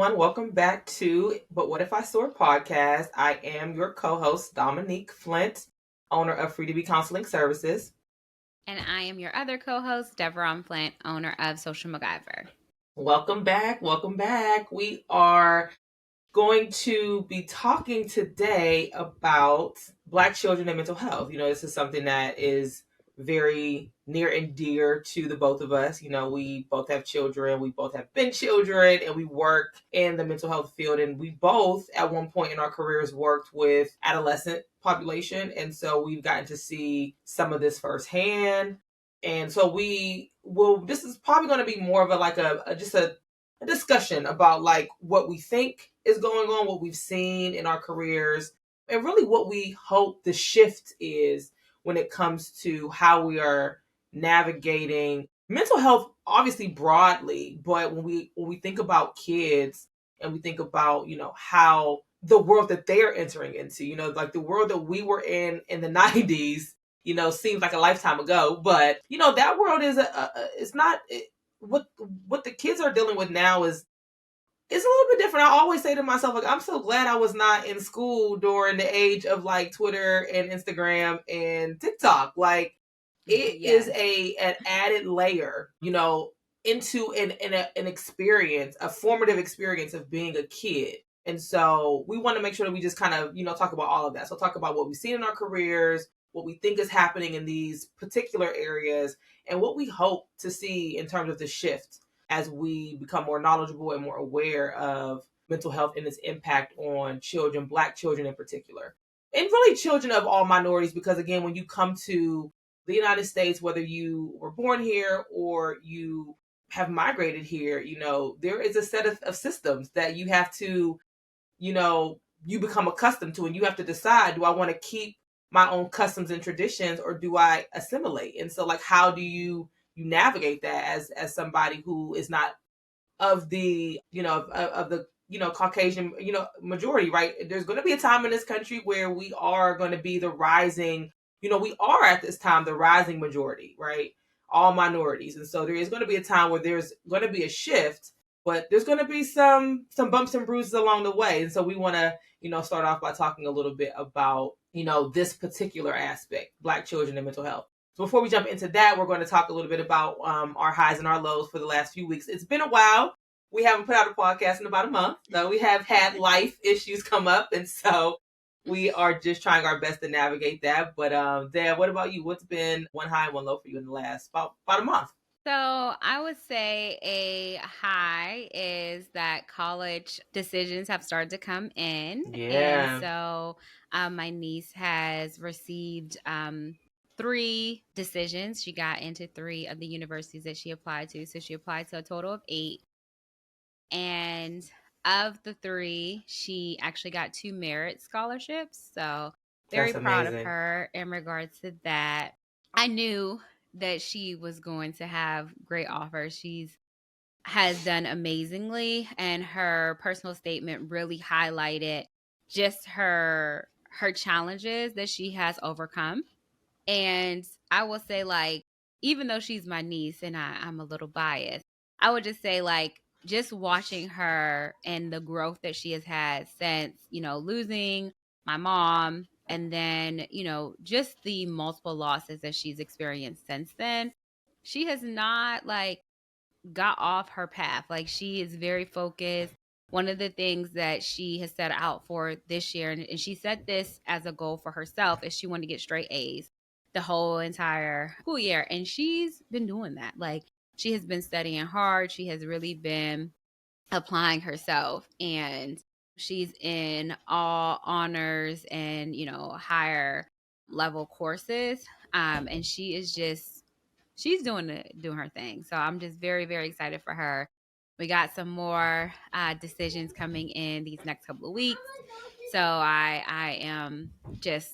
everyone. Welcome back to But What If I Soar podcast. I am your co-host, Dominique Flint, owner of Free to Be Counseling Services. And I am your other co-host, Deveron Flint, owner of Social MacGyver. Welcome back. Welcome back. We are going to be talking today about Black children and mental health. This is something that is very near and dear to the both of us. We both have children, we both have been children, and we work in the mental health field. And we both, at one point in our careers, worked with adolescent population. And so we've gotten to see some of this firsthand. And so this is probably going to be more of a discussion about like what we think is going on, what we've seen in our careers, and really what we hope the shift is when it comes to how we are navigating mental health, obviously broadly. But when we think about kids and we think about how the world that they are entering into, like the world that we were in the 90s, seems like a lifetime ago, but that world is it's not. What the kids are dealing with now is it's a little bit different. I always say to myself, like, I'm so glad I was not in school during the age of like Twitter and Instagram and TikTok. Like, it is an added layer, into an experience, a formative experience of being a kid. And so we want to make sure that we just kind of, talk about all of that. So talk about what we've seen in our careers, what we think is happening in these particular areas, and what we hope to see in terms of the shift as we become more knowledgeable and more aware of mental health and its impact on children, Black children in particular, and really children of all minorities. Because again, when you come to the United States, whether you were born here or you have migrated here, there is a set of systems that you have to, you become accustomed to, and you have to decide, do I want to keep my own customs and traditions, or do I assimilate? And so, like, how do you navigate that as somebody who is not of the of the Caucasian majority, right? There's going to be a time in this country where we are going to be the rising, we are at this time the rising majority, right? All minorities. And so there is going to be a time where there's going to be a shift, but there's going to be some bumps and bruises along the way. And so we want to start off by talking a little bit about this particular aspect, Black children and mental health. So before we jump into that, we're going to talk a little bit about our highs and our lows for the last few weeks. It's been a while. We haven't put out a podcast in about a month, though we have had life issues come up. And so we are just trying our best to navigate that. But Dad, what about you? What's been one high and one low for you in the last about a month? So I would say a high is that college decisions have started to come in. Yeah. And so my niece has received 3 decisions. She got into 3 of the universities that she applied to. So she applied to a total of 8. And of the 3, she actually got 2 merit scholarships. So very proud of her in regards to that. I knew that she was going to have great offers. Has done amazingly, and her personal statement really highlighted just her challenges that she has overcome. And I will say, like, even though she's my niece and I'm a little biased, I would just say, like, just watching her and the growth that she has had since, losing my mom, and then, just the multiple losses that she's experienced since then, she has not, like, got off her path. Like, she is very focused. One of the things that she has set out for this year, and she set this as a goal for herself, is she wanted to get straight A's the whole entire school year. And she's been doing that. Like, she has been studying hard. She has really been applying herself, and she's in all honors and, higher level courses. And she's doing her thing. So I'm just very, very excited for her. We got some more decisions coming in these next couple of weeks. So I am just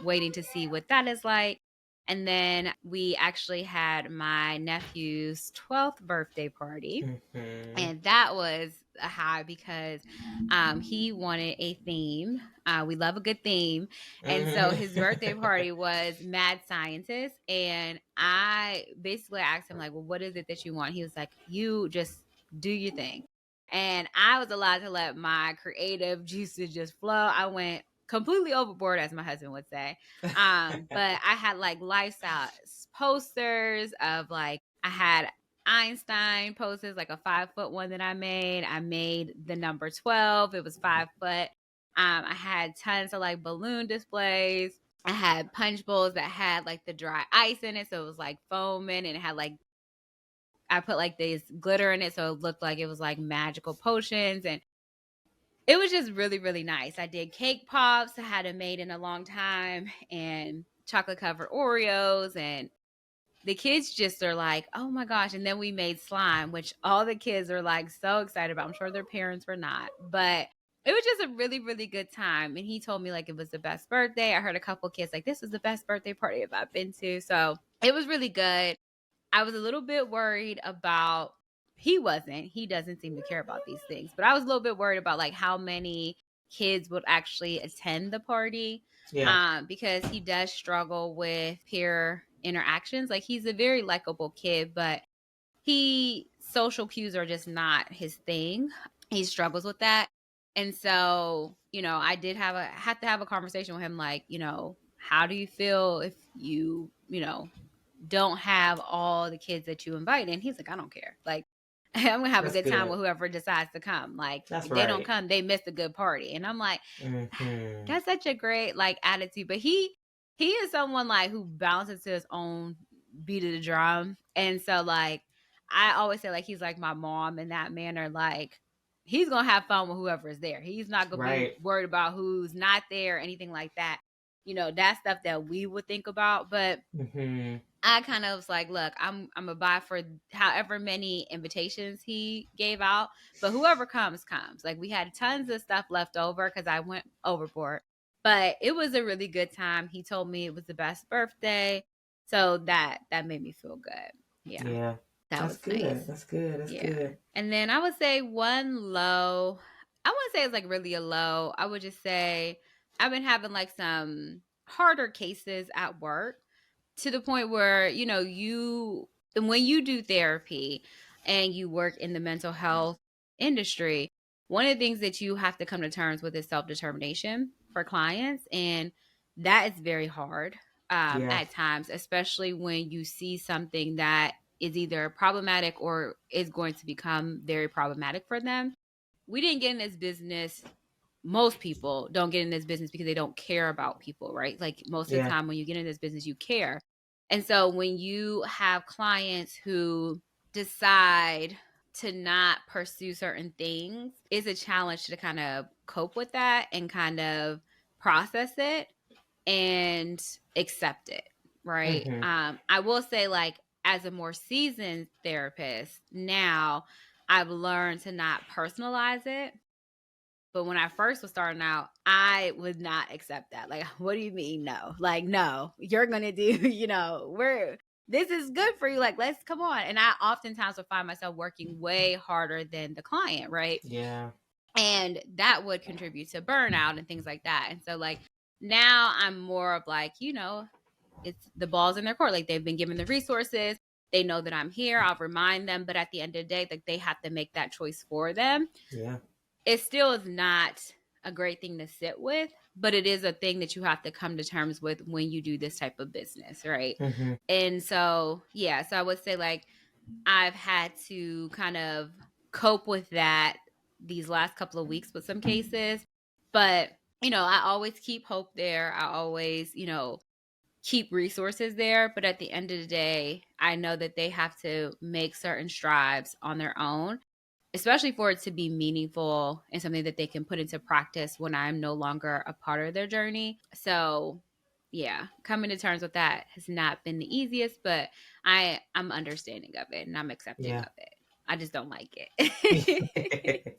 waiting to see what that is like. And then we actually had my nephew's 12th birthday party. Mm-hmm. And that was a high because he wanted a theme. We love a good theme. And so his birthday party was Mad Scientist. And I basically asked him, like, well, what is it that you want? He was like, you just do your thing. And I was allowed to let my creative juices just flow. I went completely overboard, as my husband would say. But I had like lifestyle posters of like, I had Einstein posters, like a 5 foot one that I made. I made the number 12. It was 5 foot. I had tons of like balloon displays. I had punch bowls that had like the dry ice in it. So it was like foaming, and it had like, I put like this glitter in it. So it looked like it was like magical potions. And it was just really, really nice. I did cake pops I hadn't made in a long time, and chocolate covered Oreos. And the kids just are like, oh my gosh. And then we made slime, which all the kids are like so excited about. I'm sure their parents were not, but it was just a really, really good time. And he told me like it was the best birthday. I heard a couple kids like, this was the best birthday party I've been to. So it was really good. I was a little bit worried about, he doesn't seem to care about these things, but I was a little bit worried about like how many kids would actually attend the party, Yeah. because he does struggle with peer interactions. Like, he's a very likable kid, but social cues are just not his thing. He struggles with that. And so, I did have to have a conversation with him, like, how do you feel if don't have all the kids that you invite? And he's like, I don't care. Like, I'm gonna have a That's good time good. with whoever decides to come. Like, That's if they don't right. come, they missed a good party. And I'm like, Mm-hmm. that's such a great like attitude. But he is someone like who bounces to his own beat of the drum. And so like, I always say like he's like my mom in that manner. Like, he's gonna have fun with whoever is there. He's not gonna be Right. worried about who's not there or anything like that. That's stuff that we would think about. But Mm-hmm. I kind of was like, look, I'm a buy for however many invitations he gave out, but whoever comes. Like, we had tons of stuff left over because I went overboard, but it was a really good time. He told me it was the best birthday, so that made me feel good. Yeah, Yeah. that That's was nice. good. That's good. That's Yeah, good. and then I would say one low. I wouldn't say it's like really a low. I would just say I've been having like some harder cases at work, to the point where when you do therapy and you work in the mental health industry, one of the things that you have to come to terms with is self-determination for clients. And that is very hard, Yeah. at times, especially when you see something that is either problematic or is going to become very problematic for them. We didn't get in this business, most people don't get in this business because they don't care about people, right? Like, most of the Yeah. time when you get in this business, you care. And so when you have clients who decide to not pursue certain things, it's a challenge to kind of cope with that and kind of process it and accept it, right? Mm-hmm. I will say, like, as a more seasoned therapist now, I've learned to not personalize it. But when I first was starting out, I would not accept that. Like, what do you mean no? Like, no, you're gonna do, this is good for you. Like, let's come on. And I oftentimes would find myself working way harder than the client, right? Yeah. And that would contribute to burnout and things like that. And so like, now I'm more of like, it's the balls in their court. Like, they've been given the resources. They know that I'm here. I'll remind them. But at the end of the day, like, they have to make that choice for them. Yeah. It still is not a great thing to sit with, but it is a thing that you have to come to terms with when you do this type of business, right? Mm-hmm. And so, yeah, so I would say like I've had to kind of cope with that these last couple of weeks with some cases, but I always keep hope there. I always, keep resources there, but at the end of the day, I know that they have to make certain strides on their own, especially for it to be meaningful and something that they can put into practice when I'm no longer a part of their journey. So, yeah, coming to terms with that has not been the easiest, but I'm understanding of it and I'm accepting Yeah. of it. I just don't like it.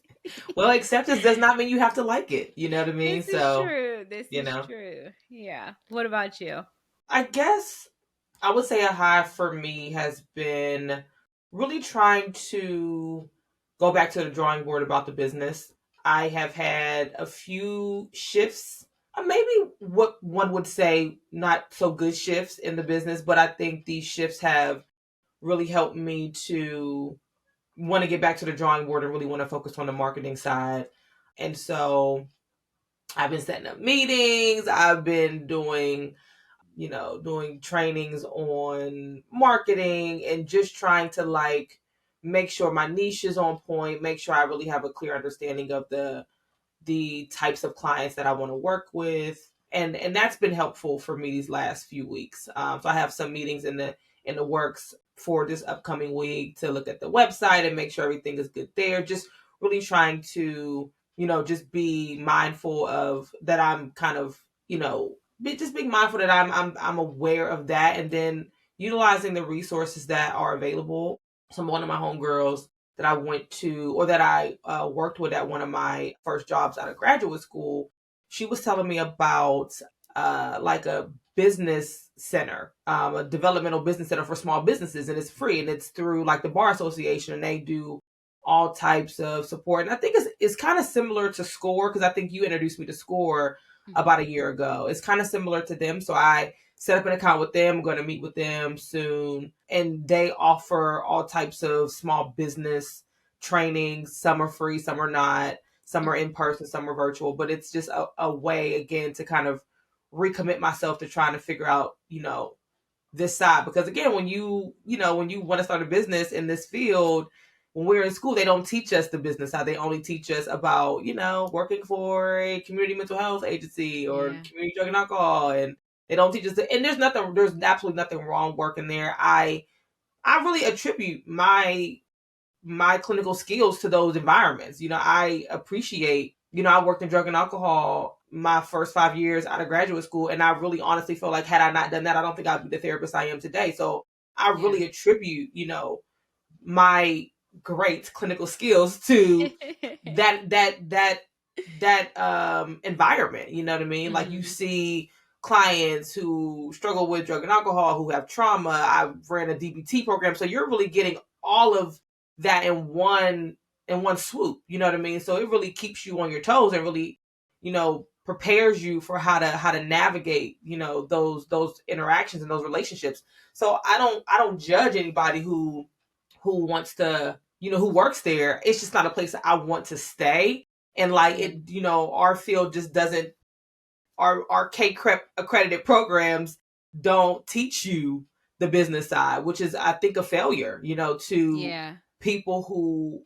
Well, acceptance does not mean you have to like it. You know what I mean? This is So, true. This you is know, true. Yeah. What about you? I guess I would say a high for me has been really trying to go back to the drawing board about the business. I have had a few shifts, maybe what one would say not so good shifts in the business, but I think these shifts have really helped me to want to get back to the drawing board and really want to focus on the marketing side. And so I've been setting up meetings. I've been doing trainings on marketing and just trying to like make sure my niche is on point, make sure I really have a clear understanding of the types of clients that I want to work with. And that's been helpful for me these last few weeks. So I have some meetings in the works for this upcoming week to look at the website and make sure everything is good there. Just really trying to, just be mindful of that. I'm kind of, just being mindful that I'm aware of that, and then utilizing the resources that are available. One of my homegirls that I went to, or that I worked with at one of my first jobs out of graduate school, she was telling me about like a business center, a developmental business center for small businesses, and it's free, and it's through like the bar association, and they do all types of support. And I think it's kind of similar to SCORE, because I think you introduced me to SCORE Mhm. about a year ago. It's kind of similar to them. So I set up an account with them. I'm going to meet with them soon. And they offer all types of small business trainings. Some are free, some are not. Some are in Mhm. person, some are virtual. But it's just a way, again, to kind of recommit myself to trying to figure out, this side. Because again, when you want to start a business in this field, when we're in school, they don't teach us the business side. They only teach us about, working for a community mental health agency or Yeah. community drug and alcohol. And they don't teach us and there's absolutely nothing wrong working there. I really attribute my clinical skills to those environments. I appreciate, I worked in drug and alcohol my first 5 years out of graduate school. And I really honestly feel like had I not done that, I don't think I'd be the therapist I am today. So I Yeah. really attribute, my great clinical skills to that environment. You know what I mean? Like, you Mhm. see clients who struggle with drug and alcohol, who have trauma. I ran a DBT program, so you're really getting all of that in one swoop. You know what I mean? So it really keeps you on your toes and really, prepares you for how to navigate, those interactions and those relationships. So I don't judge anybody who wants to, who works there. It's just not a place that I want to stay. And like Yeah. it, our field just doesn't, our K CREP accredited programs don't teach you the business side, which is, I think, a failure, to Yeah. people who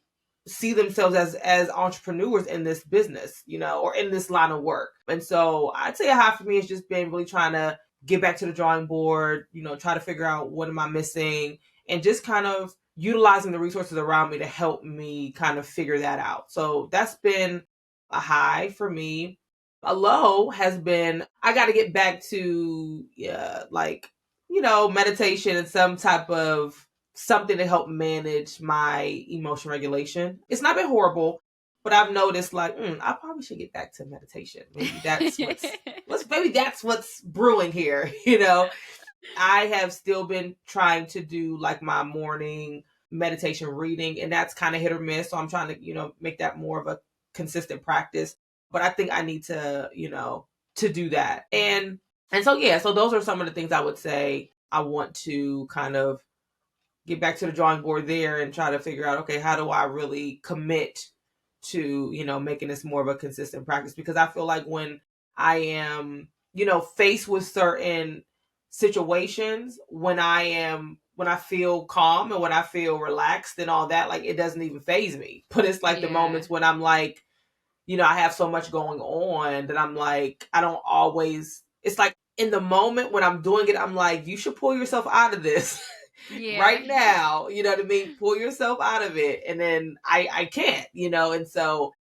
see themselves as entrepreneurs in this business, or in this line of work. And so I'd say a high for me has just been really trying to get back to the drawing board, try to figure out what am I missing, and just kind of utilizing the resources around me to help me kind of figure that out. So that's been a high for me. A low has been, I got to get back to, like, meditation and some type of something to help manage my emotion regulation. It's not been horrible, but I've noticed like, I probably should get back to meditation. Maybe that's what's brewing here. I have still been trying to do like my morning meditation reading, and that's kind of hit or miss. So I'm trying to, make that more of a consistent practice. But I think I need to, to do that. And so yeah, so those are some of the things I would say I want to kind of get back to the drawing board there and try to figure out, okay, how do I really commit to, making this more of a consistent practice? Because I feel like when I am, faced with certain situations, when I feel calm and when I feel relaxed and all that, like, it doesn't even phase me. But it's like the Yeah. moments when I'm like, I have so much going on that I'm like, I don't always, it's like in the moment when I'm doing it, I'm like, you should pull yourself out of this Yeah. right now. You know what I mean? Pull yourself out of it. And then I can't, and so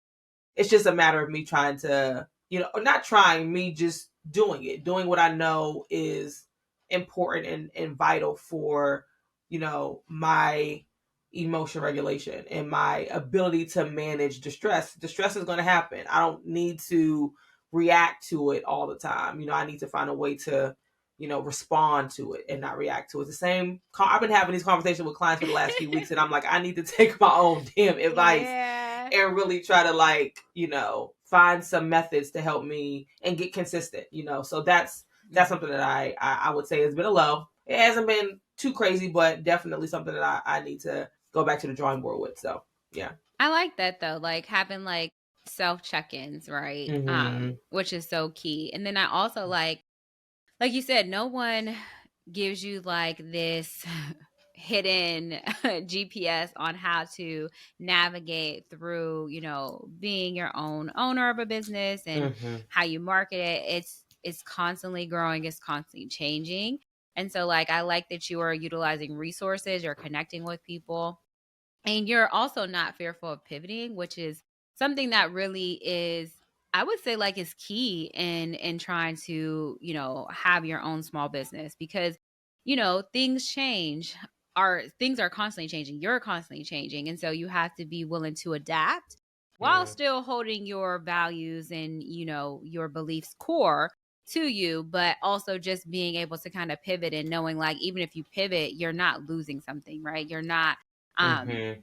it's just a matter of me trying to, or not trying, me just doing what I know is important and vital for, my emotion regulation and my ability to manage distress. Distress is going to happen. I don't need to react to it all the time. I need to find a way to, respond to it and not react to it. The same, I've been having these conversations with clients for the last few weeks, and I'm like, I need to take my own damn advice Yeah. and really try to, like, find some methods to help me and get consistent. So that's Mhm. something that I would say has been a low. It hasn't been too crazy, but definitely something that I need to go back to the drawing board with. So yeah. I like that though, like having like self check-ins, right? Mm-hmm. Which is so key. And then I also like you said, no one gives you like this hidden GPS on how to navigate through, being your own owner of a business and Mm-hmm. how you market it. It's constantly growing, it's constantly changing. And so like I like that you are utilizing resources, you're connecting with people, and you're also not fearful of pivoting, which is something that really is, I would say, like, is key in trying to, have your own small business, because, things change. Things are constantly changing. You're constantly changing. And so you have to be willing to adapt while still holding your values and, your beliefs core to you, but also just being able to kind of pivot and knowing like even if you pivot, you're not losing something, right? You're not um Mm-hmm.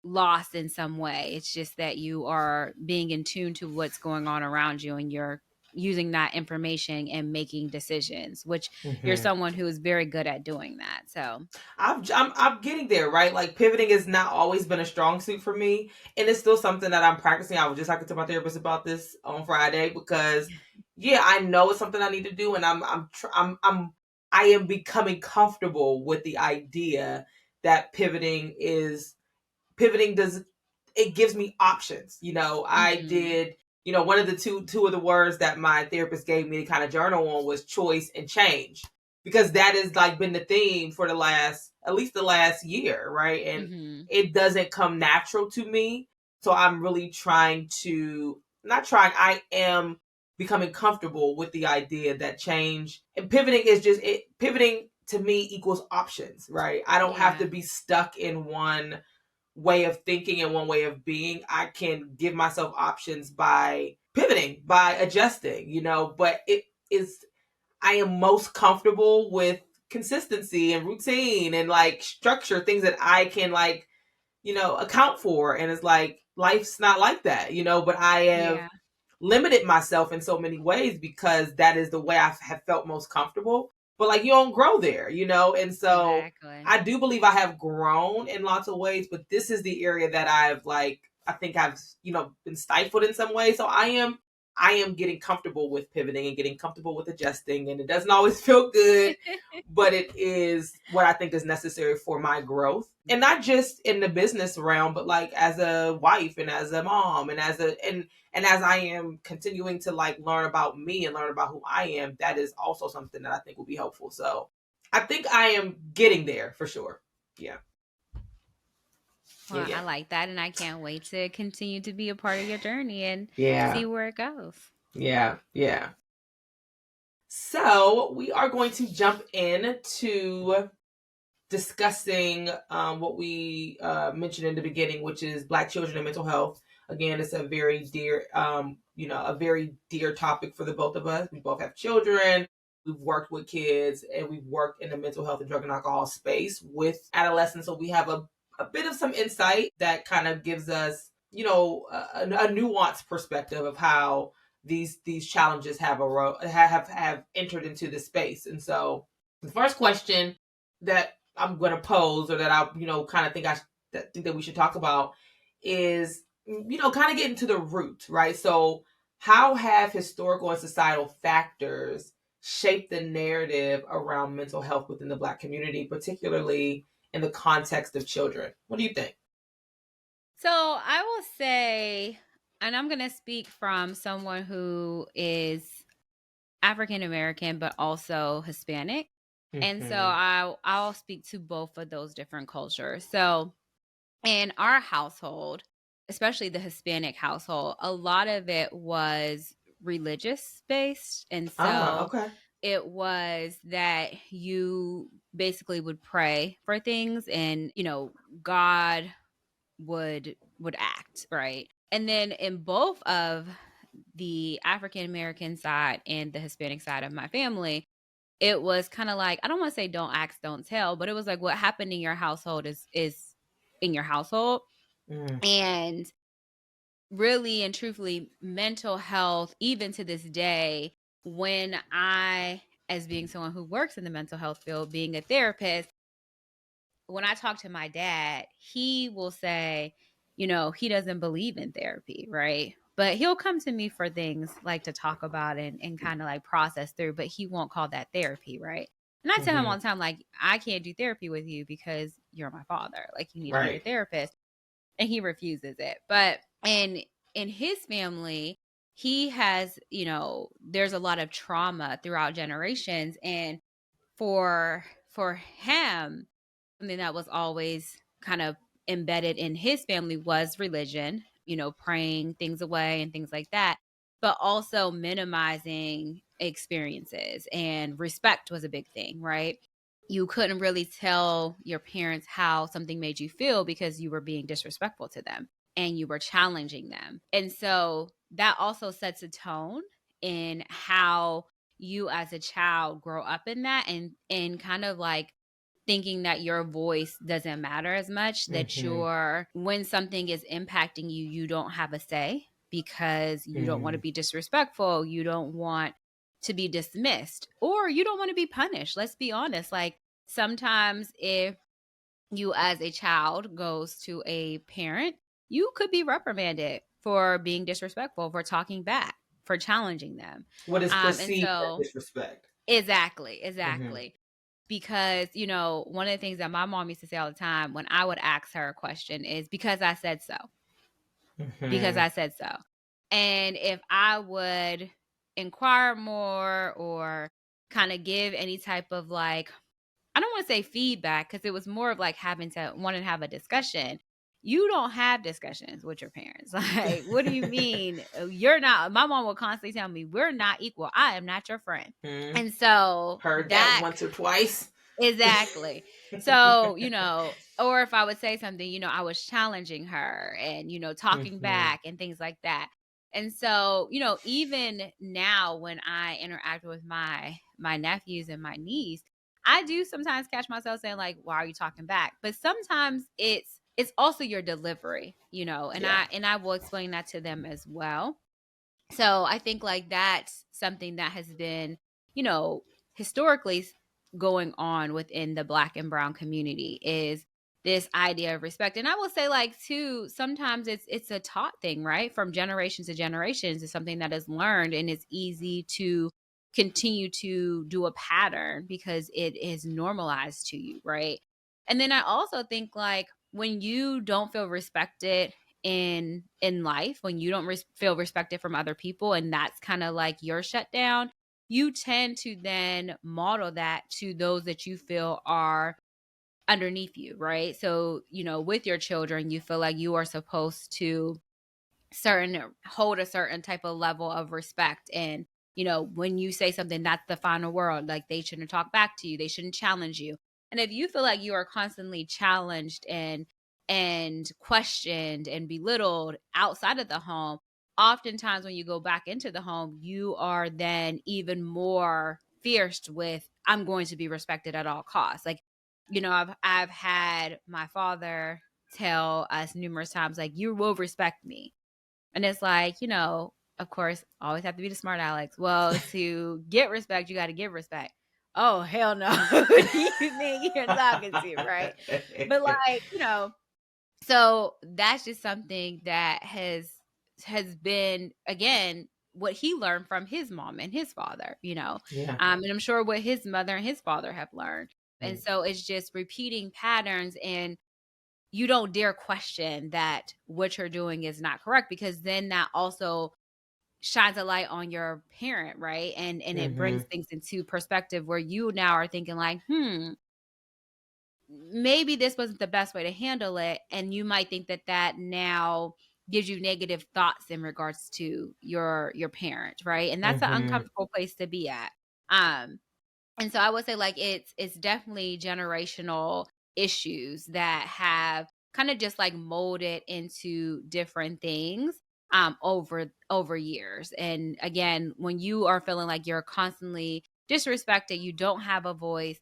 lost in some way. It's just that you are being in tune to what's going on around you, and you're using that information and making decisions, which you're Mm-hmm. someone who is very good at doing that. So, I'm getting there, right? Like pivoting has not always been a strong suit for me, and it's still something that I'm practicing. I was just talking to my therapist about this on Friday because, yeah, I know it's something I need to do, and I am becoming comfortable with the idea that pivoting does it gives me options. I mhm, did, one of the two of the words that my therapist gave me to kind of journal on was choice and change. Because that has like been the theme for the last at least the last year, right? And mhm, it doesn't come natural to me. So I'm really trying to not trying, I am becoming comfortable with the idea that change and pivoting to me equals options, right? I don't have to yeah, be stuck in one way of thinking and one way of being. I can give myself options by pivoting, by adjusting, but it is, I am most comfortable with consistency and routine and like structure, things that I can like, account for. And it's like, life's not like that, but I have yeah, limited myself in so many ways because that is the way I have felt most comfortable. But like you don't grow there, and so exactly. I do believe I have grown in lots of ways, but this is the area that I've like I think I've been stifled in some ways. So I am getting comfortable with pivoting and getting comfortable with adjusting, and it doesn't always feel good, but it is what I think is necessary for my growth. And not just in the business realm, but like as a wife and as a mom and as I am continuing to like learn about me and learn about who I am, that is also something that I think will be helpful. So I think I am getting there for sure. Yeah. Yeah. Well, I Yeah. like that, and I can't wait to continue to be a part of your journey and Yeah. see where it goes. Yeah. Yeah. So we are going to jump in to discussing what we mentioned in the beginning, which is Black children and mental health. Again, it's a very dear, a very dear topic for the both of us. We both have children. We've worked with kids, and we've worked in the mental health and drug and alcohol space with adolescents. So we have a bit of some insight that kind of gives us, a nuanced perspective of how these challenges have entered into this space. And so the first question that I'm going to pose, or that I, kind of think that we should talk about, is, kind of getting to the root, right? So, how have historical and societal factors shaped the narrative around mental health within the Black community, particularly in the context of children? What do you think? So I will say, and I'm going to speak from someone who is African American, but also Hispanic. And so Mm-hmm. I'll speak to both of those different cultures. So in our household, especially the Hispanic household, a lot of it was religious based. And Ah, so okay. it was that you basically would pray for things, and God would act, right? And then in both of the African American side and the Hispanic side of my family, it was kind of like, I don't want to say don't ask, don't tell, but it was like what happened in your household is in your household. Mm, And really and truthfully, mental health, even to this day, when I, as being someone who works in the mental health field, being a therapist, when I talk to my dad, he will say, he doesn't believe in therapy, right? But he'll come to me for things like to talk about and kind of like process through, but he won't call that therapy, right? And I tell him Mm-hmm. all the time, like, I can't do therapy with you because you're my father. Like, you need to be your Right. therapist. And he refuses it. But in his family, he has, there's a lot of trauma throughout generations. And for him, something that was always kind of embedded in his family was religion, praying things away and things like that, but also minimizing experiences, and respect was a big thing, right? You couldn't really tell your parents how something made you feel because you were being disrespectful to them and you were challenging them. And so that also sets a tone in how you as a child grow up in that, and kind of like thinking that your voice doesn't matter as much, that Mm-hmm. you're, when something is impacting you, you don't have a say because you don't want to Mm-hmm. be disrespectful, you don't want to be dismissed, or you don't want to be punished. Let's be honest. Like, sometimes if you as a child goes to a parent, you could be reprimanded for being disrespectful, for talking back, for challenging them. What is And perceived as so disrespect? exactly, Mm-hmm. exactly. Because, one of the things that my mom used to say all the time when I would ask her a question is, because I said so. Because Mm-hmm. I said so. And if I would inquire more or kind of give any type of like, I don't want to say feedback, because it was more of like having to want to have a discussion. You don't have discussions with your parents. Like, what do you mean? You're not, my mom will constantly tell me, we're not equal. I am not your friend. Mm-hmm. And so Heard that that once or twice. exactly. So, or if I would say something, I was challenging her and, talking Mm-hmm. back and things like that. And so, even now when I interact with my nephews and my niece, I do sometimes catch myself saying like, why are you talking back? But sometimes it's also your delivery, and Yeah. I will explain that to them as well. So I think like that's something that has been, you know, historically going on within the Black and brown community, is this idea of respect. And I will say like too, sometimes it's a taught thing, right? From generations to generations. It's something that is learned, and it's easy to continue to do a pattern because it is normalized to you, right? And then I also think like when you don't feel respected in life, when you don't feel respected from other people, and that's kind of like your shutdown, you tend to then model that to those that you feel are underneath you, right? So, with your children, you feel like you are supposed to certain hold a certain type of level of respect, and when you say something, that's the final word. Like, they shouldn't talk back to you, they shouldn't challenge you. And if you feel like you are constantly challenged and questioned and belittled outside of the home, oftentimes when you go back into the home, you are then even more fierce with, I'm going to be respected at all costs. Like, I've had my father tell us numerous times, like, you will respect me. And it's like, of course, always have to be the smart Alex. Well, to get respect, you got to give respect. Oh, hell no. Who do you think you're talking to, right? But like, so that's just something that has been, again, what he learned from his mom and his father, Yeah. and I'm sure what his mother and his father have learned. And Mm. so it's just repeating patterns, and you don't dare question that what you're doing is not correct, because then that also shines a light on your parent, right? And it Mm-hmm. brings things into perspective where you now are thinking like, maybe this wasn't the best way to handle it, and you might think that that now gives you negative thoughts in regards to your parent, right? And that's an Mm-hmm. uncomfortable place to be at. um and so I would say like it's definitely generational issues that have kind of just like molded into different things over years. And again, when you are feeling like you're constantly disrespected, you don't have a voice,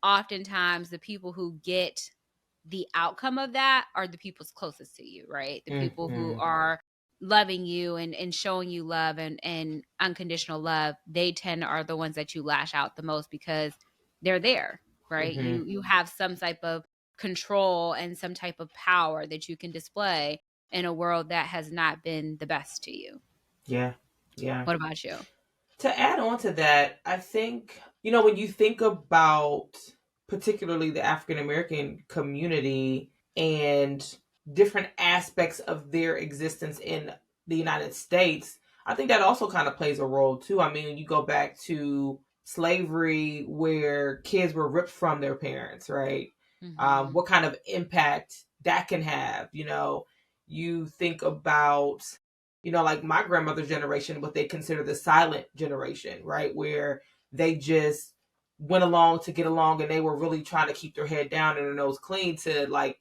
oftentimes the people who get the outcome of that are the people's closest to you, right? The people who Mm-hmm. are loving you and showing you love and unconditional love, they tend are the ones that you lash out the most because they're there, right? Mm-hmm. You have some type of control and some type of power that you can display in a world that has not been the best to you. Yeah. Yeah. What about you? To add on to that, I think, when you think about particularly the African American community and different aspects of their existence in the United States, I think that also kind of plays a role too. I mean, you go back to slavery where kids were ripped from their parents, right? Mm-hmm. What kind of impact that can have, you think about like my grandmother's generation, what they consider the silent generation, right? Where they just went along to get along and they were really trying to keep their head down and their nose clean to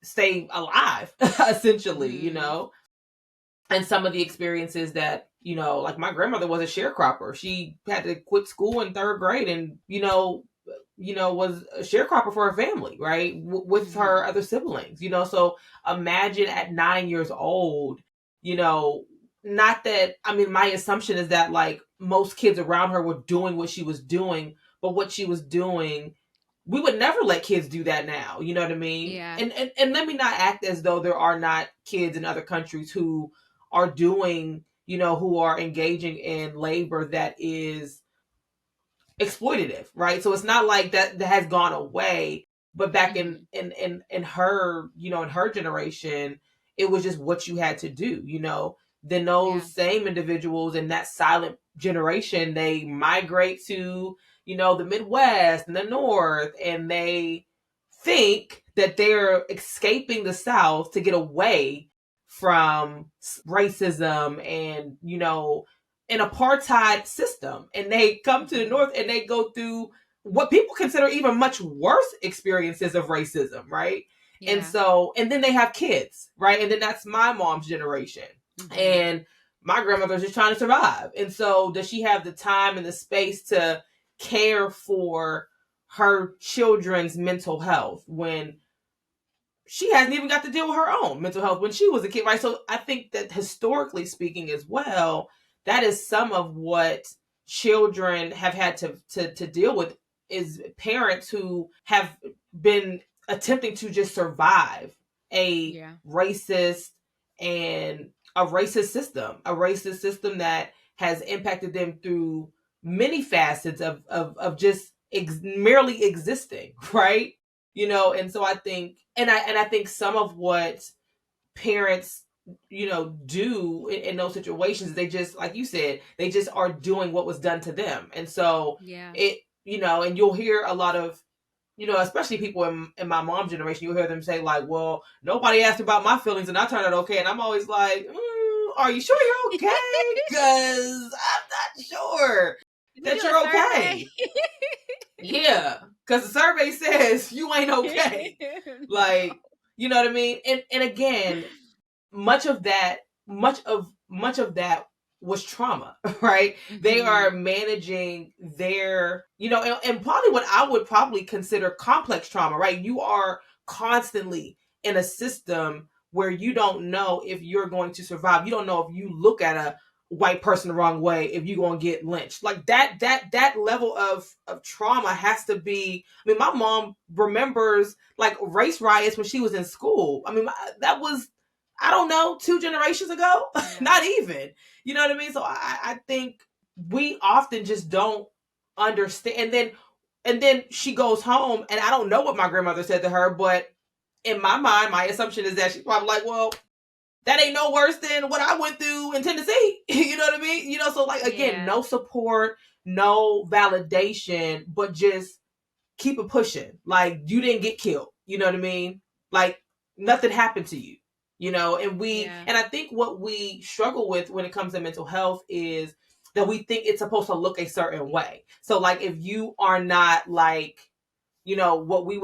stay alive, essentially, Mm-hmm. and some of the experiences that like my grandmother was a sharecropper. She had to quit school in third grade and was a sharecropper for her family, right? With her Mm-hmm. other siblings, so imagine at 9 years old, you know not that, I mean, my assumption is that like most kids around her were doing what she was doing, but what she was doing, we would never let kids do that now. You know what I mean? Yeah. And let me not act as though there are not kids in other countries who are doing, who are engaging in labor that is exploitative, right? So it's not like that has gone away, but back in Mm-hmm. in her, in her generation, it was just what you had to do, Then Yeah. those same individuals in that silent generation, they migrate to, the Midwest and the North, and they think that they're escaping the South to get away from racism and, an apartheid system, and they come to the Mm-hmm. North and they go through what people consider even much worse experiences of racism, right? And Yeah. so, and then they have kids, right? And then that's my mom's generation, Mm-hmm. and my grandmother's just trying to survive. And so does she have the time and the space to care for her children's mental health when she hasn't even got to deal with her own mental health when she was a kid, right? So I think that historically speaking as well, that is some of what children have had to deal with, is parents who have been attempting to just survive a Yeah. racist and a racist system that has impacted them through many facets of just merely existing, right? And so I think, and I think some of what parents do in those situations, they just, like you said, they just are doing what was done to them. And so Yeah. and you'll hear a lot of, especially people in my mom's generation, you'll hear them say like, well, nobody asked about my feelings and I turned out okay. And I'm always like, are you sure you're okay? Because I'm not sure Did you that do a you're survey? okay. Yeah, because the survey says you ain't okay. No. Like, you know what I mean? And again, much of that was trauma, right? They are Mm-hmm. managing their, and probably what I would probably consider complex trauma, right? You are constantly in a system where you don't know if you're going to survive. You don't know if you look at a white person the wrong way, if you're going to get lynched. Like that level of trauma has to be, I mean, my mom remembers like race riots when she was in school. I mean, that was, I don't know, 2 generations ago. Yeah. Not even, you know what I mean? So I think we often just don't understand. And then she goes home, and I don't know what my grandmother said to her, but in my mind, my assumption is that she's probably like, well, that ain't no worse than what I went through in Tennessee. You know what I mean? So like, again, Yeah. no support, no validation, but just keep it pushing. Like, you didn't get killed. You know what I mean? Like, nothing happened to you. Yeah. And I think what we struggle with when it comes to mental health is that we think it's supposed to look a certain way. So like, if you are not like, what we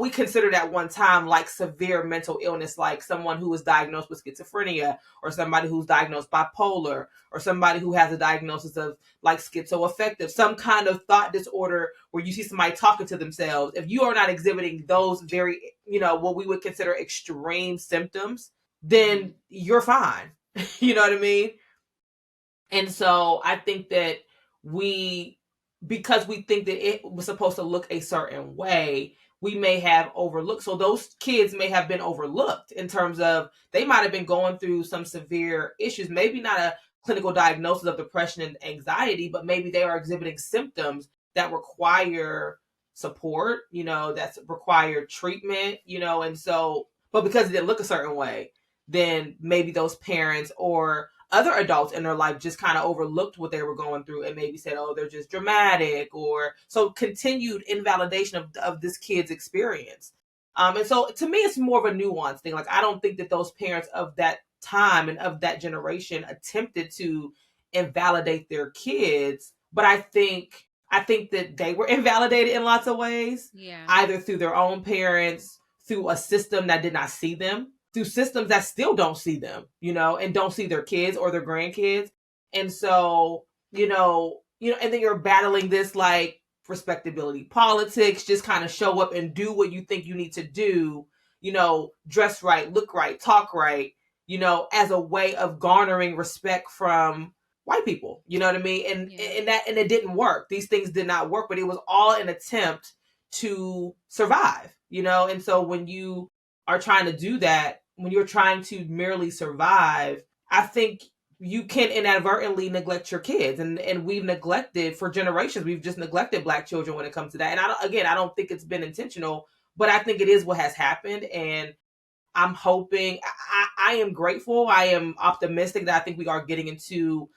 considered at one time like severe mental illness, like someone who was diagnosed with schizophrenia, or somebody who's diagnosed bipolar, or somebody who has a diagnosis of like schizoaffective, some kind of thought disorder where you see somebody talking to themselves. If you are not exhibiting those very, what we would consider extreme symptoms, Mm-hmm. then you're fine. You know what I mean? And so I think that we because we think that it was supposed to look a certain way, we may have overlooked. So those kids may have been overlooked in terms of they might have been going through some severe issues, maybe not a clinical diagnosis of depression and anxiety, but maybe they are exhibiting symptoms that require support, that's require treatment, and so, but because it didn't look a certain way, then maybe those parents or other adults in their life just kind of overlooked what they were going through and maybe said, oh, they're just dramatic, or so continued invalidation of this kid's experience. And so to me, it's more of a nuanced thing. Like, I don't think that those parents of that time and of that generation attempted to invalidate their kids, but I think that they were invalidated in lots of ways, Yeah. either through their own parents, through a system that did not see them, through systems that still don't see them, and don't see their kids or their grandkids. And so, and then you're battling this like respectability politics, just kind of show up and do what you think you need to do, dress right, look right, talk right, as a way of garnering respect from white people. You know what I mean? And it didn't work. These things did not work, but it was all an attempt to survive, and so when you are trying to do that, when you're trying to merely survive, I think you can inadvertently neglect your kids, and we've neglected for generations. We've just neglected Black children when it comes to that. And I don't think it's been intentional, but I think it is what has happened. And I'm hoping, I am grateful, I am optimistic that I think we are getting into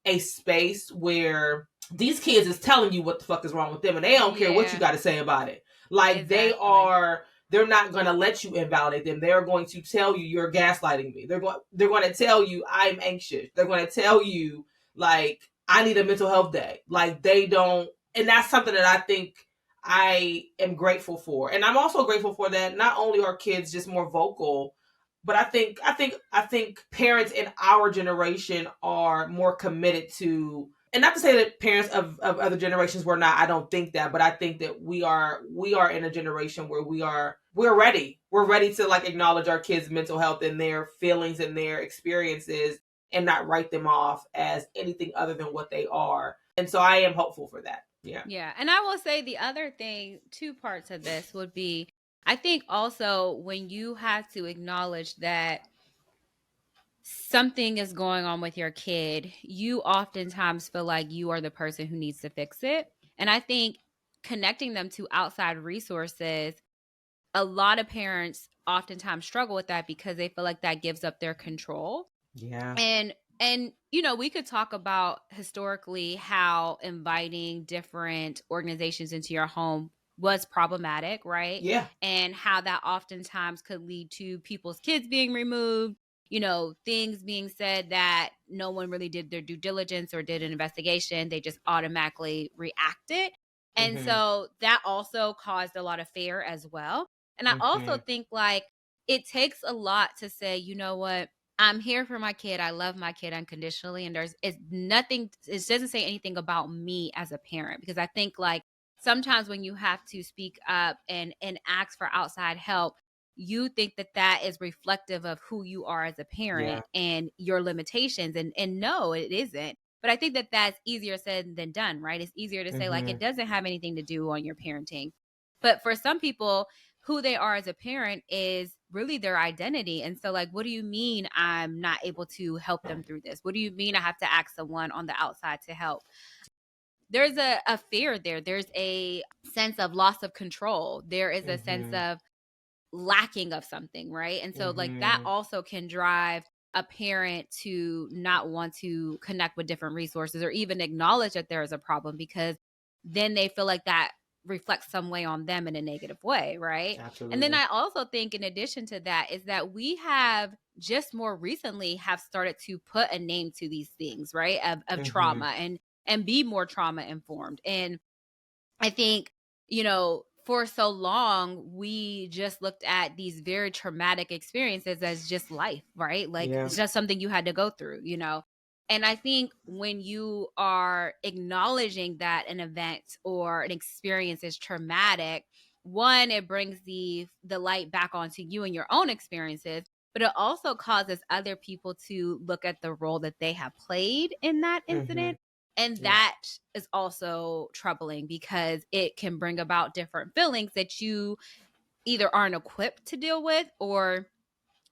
a space where these kids is telling you what the fuck is wrong with them, and they don't care what you got to say about it. Like, Exactly. they're not going to let you invalidate them. They're going to tell you you're gaslighting me. They're going to tell you I'm anxious. They're going to tell you like I need a mental health day. Like, they don't, and that's something that I think I am grateful for. And I'm also grateful for that not only are kids just more vocal, but I think parents in our generation are more committed to, and not to say that parents of other generations were not. I don't think that, but I think that we are in a generation where we're ready. We're ready to like acknowledge our kids' mental health and their feelings and their experiences, and not write them off as anything other than what they are. And so I am hopeful for that. Yeah. Yeah. And I will say the other thing, two parts of this would be, I think also when you have to acknowledge that something is going on with your kid, you oftentimes feel like you are the person who needs to fix it. And I think connecting them to outside resources, a lot of parents oftentimes struggle with that because they feel like that gives up their control. Yeah. And we could talk about historically how inviting different organizations into your home was problematic, right? Yeah. And how that oftentimes could lead to people's kids being removed, things being said that no one really did their due diligence or did an investigation. They just automatically reacted. And Mhm. so that also caused a lot of fear as well. And I also Mhm. think like it takes a lot to say, you know what? I'm here for my kid. I love my kid unconditionally. And it's nothing, it doesn't say anything about me as a parent, because I think like sometimes when you have to speak up and ask for outside help, you think that that is reflective of who you are as a Yeah. parent and your limitations. And no, it isn't. But I think that that's easier said than done, right? It's easier to say like it Mhm. doesn't have anything to do on your parenting. But for some people, who they are as a parent is really their identity. And so, like, what do you mean I'm not able to help them through this? What do you mean I have to ask someone on the outside to help? There's a fear there. There's a sense of loss of control. There is a sense Mhm. of lacking of something, right? And so, like, that Mhm. also can drive a parent to not want to connect with different resources or even acknowledge that there is a problem, because then they feel like that reflects some way on them in a negative way, right? And then Absolutely. I also think in addition to that is that we have just more recently have started to put a name to these things, right? Of Mhm. trauma and be more trauma informed. And I think, for so long, we just looked at these very traumatic experiences as just life, right? Like Yeah. it's just something you had to go through, And I think when you are acknowledging that an event or an experience is traumatic, one, it brings the light back onto you and your own experiences, but it also causes other people to look at the role that they have played in that Mhm. incident And Yeah. that is also troubling because it can bring about different feelings that you either aren't equipped to deal with or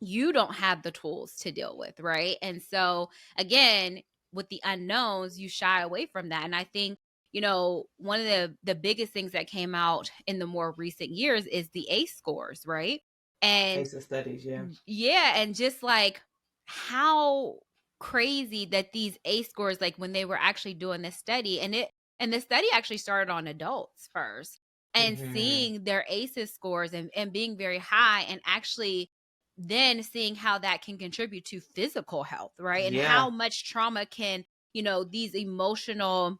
you don't have the tools to deal with, right? And so again, with the unknowns, you shy away from that. And I think, one of the biggest things that came out in the more recent years is the ACE scores, right? And Case of studies. Yeah. yeah, and just like how crazy that these ACE scores, like when they were actually doing this study, and the study actually started on adults first, and Mm-hmm. seeing their ACEs scores and being very high, and actually then seeing how that can contribute to physical health, right? And how Yeah. much trauma can, these emotional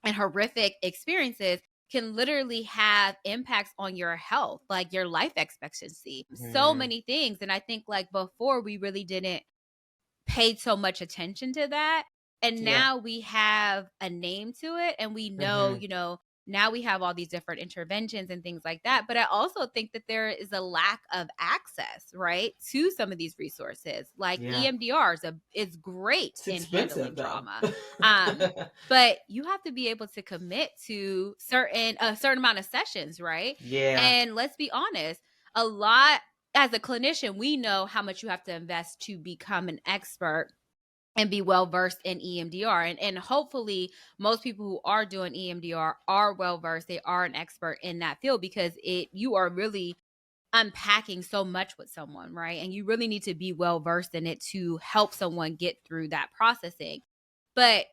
and horrific experiences can literally have impacts on your health, like your life expectancy, so Mm-hmm. many things. And I think like before we really didn't paid so much attention to that. And Yeah. now we have a name to it and we know, Mm-hmm. now we have all these different interventions and things like that. But I also think that there is a lack of access, right, to some of these resources. Like Yeah. EMDR is great It's in expensive handling though. trauma. Um, but you have to be able to commit to a certain amount of sessions, right? Yeah. And let's be honest, a lot as a clinician, we know how much you have to invest to become an expert and be well versed in EMDR. And hopefully most people who are doing EMDR are well versed. They are an expert in that field because you are really unpacking so much with someone, right? And you really need to be well versed in it to help someone get through that processing. But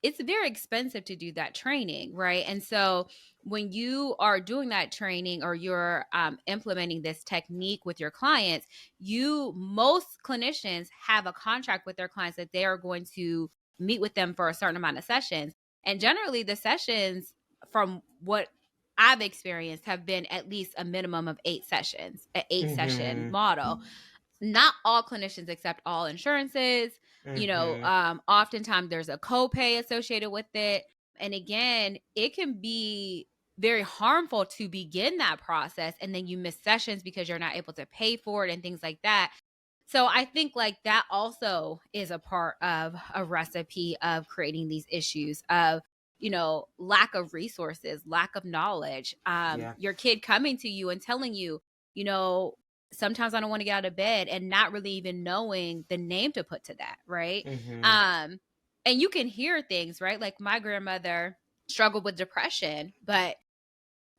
it's very expensive to do that training, right? And so when you are doing that training or you're implementing this technique with your clients, most clinicians have a contract with their clients that they are going to meet with them for a certain amount of sessions. And generally, the sessions, from what I've experienced, have been at least a minimum of 8 sessions, an 8 session Mm-hmm. model. Not all clinicians accept all insurances. Mm-hmm. Oftentimes there's a copay associated with it. And again, it can be very harmful to begin that process and then you miss sessions because you're not able to pay for it and things like that. So I think like that also is a part of a recipe of creating these issues of, lack of resources, lack of knowledge. Yeah. Your kid coming to you and telling you, you know, sometimes I don't want to get out of bed, and not really even knowing the name to put to that, right? Mm-hmm. Um, and you can hear things, right? Like my grandmother struggled with depression, but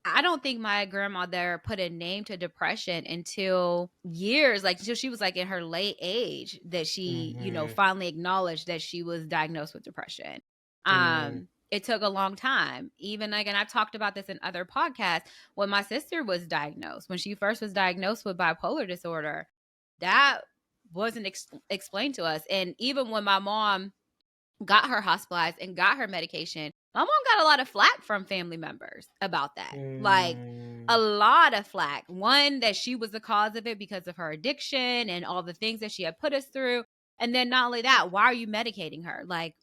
I don't think my grandmother put a name to depression until years, like until she was like in her late age, that she, Mm-hmm. finally acknowledged that she was diagnosed with depression. Mm. It took a long time. Even like, and I've talked about this in other podcasts, when my sister was diagnosed, when she first was diagnosed with bipolar disorder, that wasn't explained to us. And even when my mom got her hospitalized and got her medication, my mom got a lot of flack from family members about that. Like a Mm. lot of flack. One, that she was the cause of it because of her addiction and all the things that she had put us through. And then not only that, why are you medicating her? Like,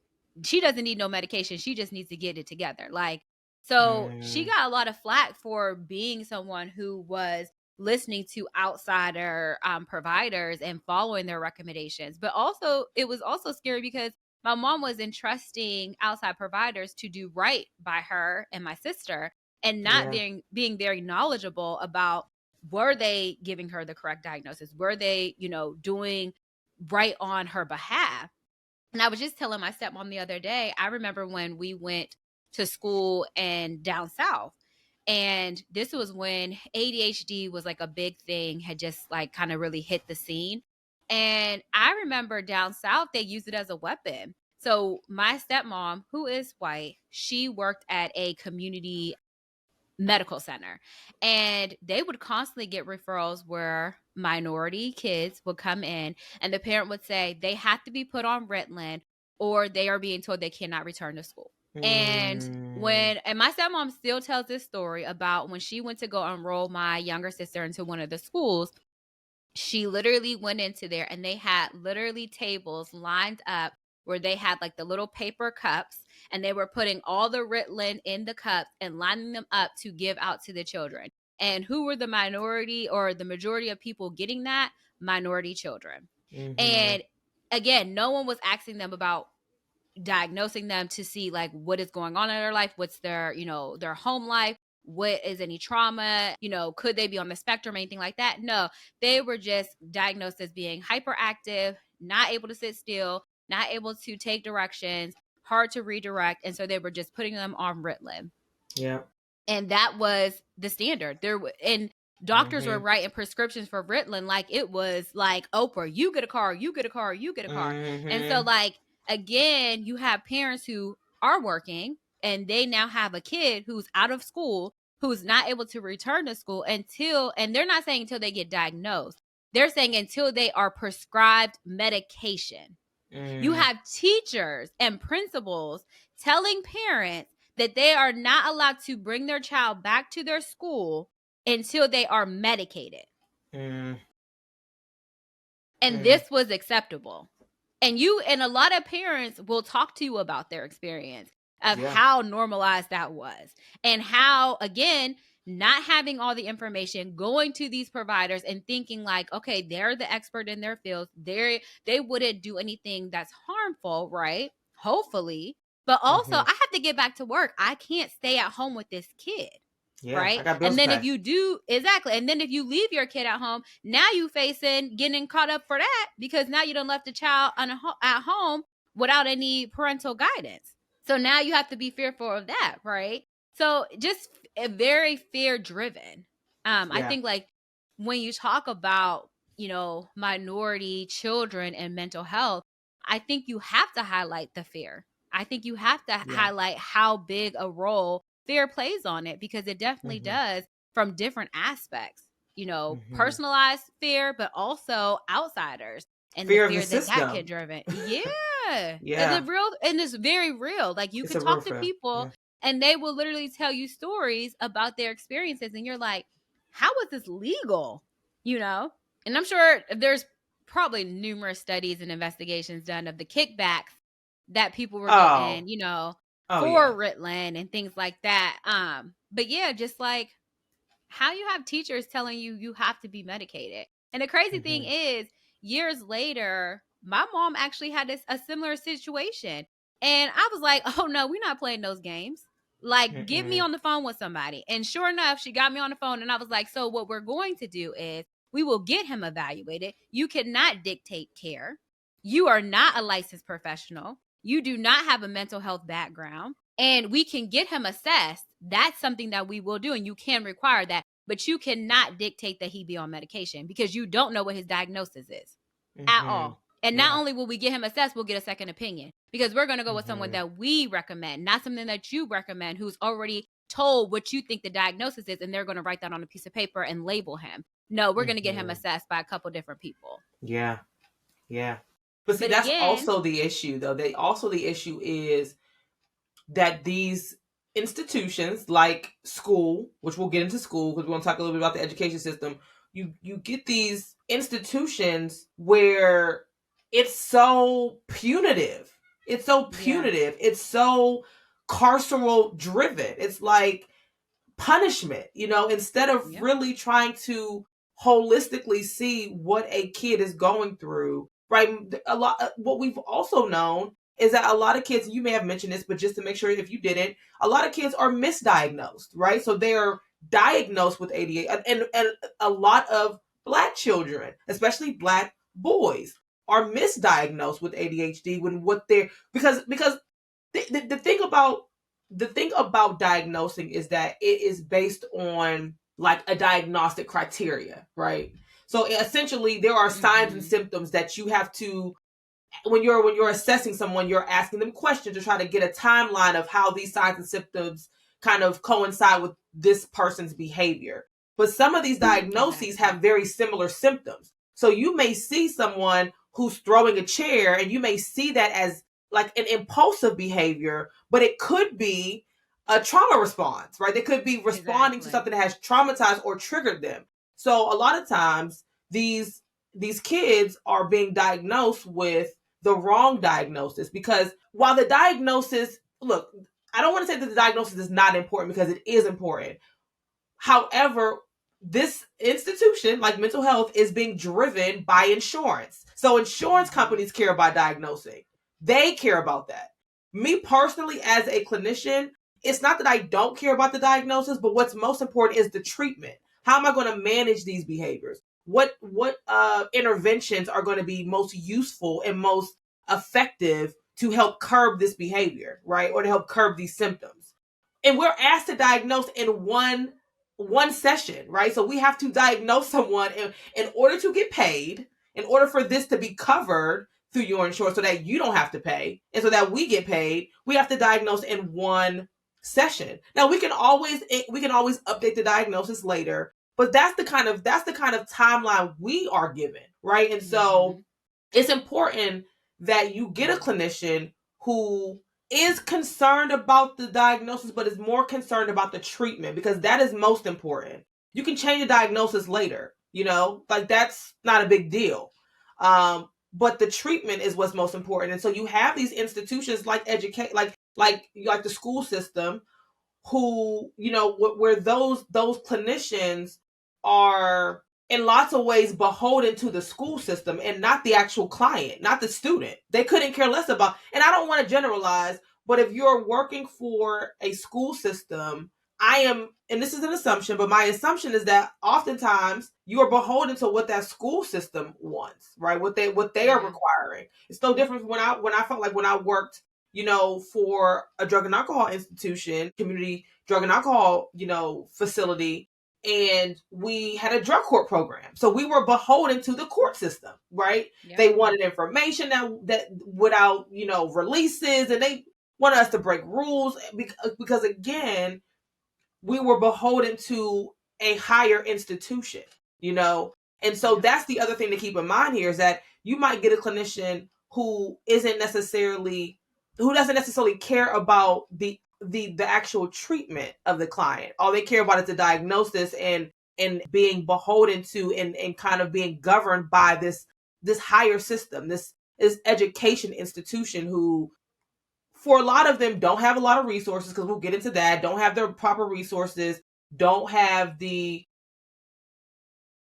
she doesn't need no medication. She just needs to get it together. Like, so she Mm. got a lot of flack for being someone who was listening to outsider providers and following their recommendations. But also, it was also scary because my mom was entrusting outside providers to do right by her and my sister, and not Yeah. being very knowledgeable about, were they giving her the correct diagnosis, were they doing right on her behalf. And I was just telling my stepmom the other day, I remember when we went to school and down south, and this was when ADHD was like a big thing, had just like kind of really hit the scene. And I remember down south, they used it as a weapon. So my stepmom, who is white, she worked at a community medical center, and they would constantly get referrals where minority kids would come in, and the parent would say they have to be put on Ritalin or they are being told they cannot return to school. And Mm. my stepmom still tells this story about when she went to go enroll my younger sister into one of the schools. She literally went into there and they had literally tables lined up where they had like the little paper cups, and they were putting all the Ritalin in the cups and lining them up to give out to the children. And who were the minority or the majority of people getting that? Minority children. Mm-hmm. And again, no one was asking them about diagnosing them to see like what is going on in their life, what's their, their home life, what is any trauma, could they be on the spectrum, anything like that. No, they were just diagnosed as being hyperactive, not able to sit still, not able to take directions, hard to redirect. And so they were just putting them on Ritalin. Yeah. And that was the standard. And doctors were Mm-hmm. writing prescriptions for Ritalin like it was like Oprah, you get a car, you get a car, you get a car. And so Mm-hmm. like again, you have parents who are working and they now have a kid who's out of school, who's not able to return to school until, and they're not saying until they get diagnosed. They're saying until they are prescribed medication. You Mm. have teachers and principals telling parents that they are not allowed to bring their child back to their school until they are medicated. Mm. And Mm. this was acceptable. And a lot of parents will talk to you about their experience of Yeah. how normalized that was, and how, again, not having all the information, going to these providers and thinking like, okay, they're the expert in their field, they wouldn't do anything that's harmful, right? Hopefully. But also, I Mm-hmm. have to get back to work. I can't stay at home with this kid. Yeah. I Right. got bills And to then if pay. you do, exactly. And then if you leave your kid at home, now you facing getting caught up for that, because now you done left the child at home without any parental guidance. So now you have to be fearful of that. Right. So just a very fear driven. I Yeah. think like when you talk about, minority children and mental health, I think you have to highlight the fear. I think you have to Yeah. highlight how big a role fear plays on it, because it definitely Mm-hmm. does from different aspects, Mm-hmm. personalized fear, but also outsiders and the Fear of the fear that can system. driven. Yeah. And the Yeah. real, and it's very real. Like you It's could a real talk to fear. people Yeah. and they will literally tell you stories about their experiences. And you're like, how is this legal? You know? And I'm sure there's probably numerous studies and investigations done of the kickbacks that people were Oh. getting, Oh for yeah. Ritalin and things like that. But yeah, just like how you have teachers telling you you have to be medicated. And the crazy thing Mm-hmm. is, years later, my mom actually had a similar situation. And I was like, oh no, we're not playing those games. Like, get me Mm-mm. on the phone with somebody. And sure enough, she got me on the phone. And I was like, so what we're going to do is we will get him evaluated. You cannot dictate care. You are not a licensed professional. You do not have a mental health background, and we can get him assessed. That's something that we will do, and you can require that, but you cannot dictate that he be on medication because you don't know what his diagnosis is at Mm-hmm. all. And not Yeah. only will we get him assessed, we'll get a second opinion, because we're going to go with someone Mm-hmm. that we recommend, not something that you recommend, who's already told what you think the diagnosis is, and they're going to write that on a piece of paper and label him. No, we're going to get him Mm-hmm. assessed by a couple different people. Yeah. Yeah. But see, But that's again, also the issue, though. The issue is that these institutions, like school, which we'll get into school because we want to talk a little bit about the education system. You get these institutions where it's so punitive. It's so yeah, punitive. It's so carceral driven. It's like punishment, instead of yep, really trying to holistically see what a kid is going through, right? A lot, what we've also known is that a lot of kids, you may have mentioned this, but just to make sure if you didn't, a lot of kids are misdiagnosed, right? So they are diagnosed with ADHD, and a lot of Black children, especially Black boys, are misdiagnosed with ADHD when what they're because the thing about diagnosing is that it is based on like a diagnostic criteria, right? So essentially there are signs and mm-hmm, symptoms that you have to, when you're assessing someone, you're asking them questions to try to get a timeline of how these signs and symptoms kind of coincide with this person's behavior. But some of these diagnoses exactly, have very similar symptoms. So you may see someone who's throwing a chair and you may see that as like an impulsive behavior, but it could be a trauma response, right? They could be responding to exactly. something that has traumatized or triggered them. So a lot of times these kids are being diagnosed with the wrong diagnosis, because while the diagnosis, look, I don't want to say that the diagnosis is not important, because it is important. However, this institution, like mental health, is being driven by insurance. So insurance Mm-hmm. companies care about diagnosing. They care about that. Me personally, as a clinician, it's not that I don't care about the diagnosis, but what's most important is the treatment. How am I going to manage these behaviors? What interventions are going to be most useful and most effective to help curb this behavior, right? Or to help curb these symptoms. And we're asked to diagnose in one session, right? So we have to diagnose someone in order to get paid, in order for this to be covered through your insurance so that you don't have to pay and so that we get paid. We have to diagnose in one session. Now we can always update the diagnosis later, but that's the kind of timeline we are given, right? And so it's important that you get a clinician who is concerned about the diagnosis, but is more concerned about the treatment, because that is most important. You can change the diagnosis later, like that's not a big deal. But the treatment is what's most important. And so you have these institutions like educate, like the school system, who where those clinicians are in lots of ways beholden to the school system and not the actual client, not the student. They couldn't care less about, and I don't want to generalize, but if you're working for a school system, I am, and this is an assumption, but my assumption is that oftentimes you are beholden to what that school system wants, right? What they are requiring. It's no different from when I felt like when I worked, for a drug and alcohol institution, community drug and alcohol, facility, and we had a drug court program. So we were beholden to the court system, right? Yep. They wanted information that without, releases, and they wanted us to break rules because again, we were beholden to a higher institution, you know? And so that's the other thing to keep in mind here, is that you might get a clinician who doesn't necessarily care about the actual treatment of the client. All they care about is the diagnosis and being beholden to and kind of being governed by this higher system, this education institution, who for a lot of them don't have a lot of resources, because we'll get into that, don't have the proper resources, don't have the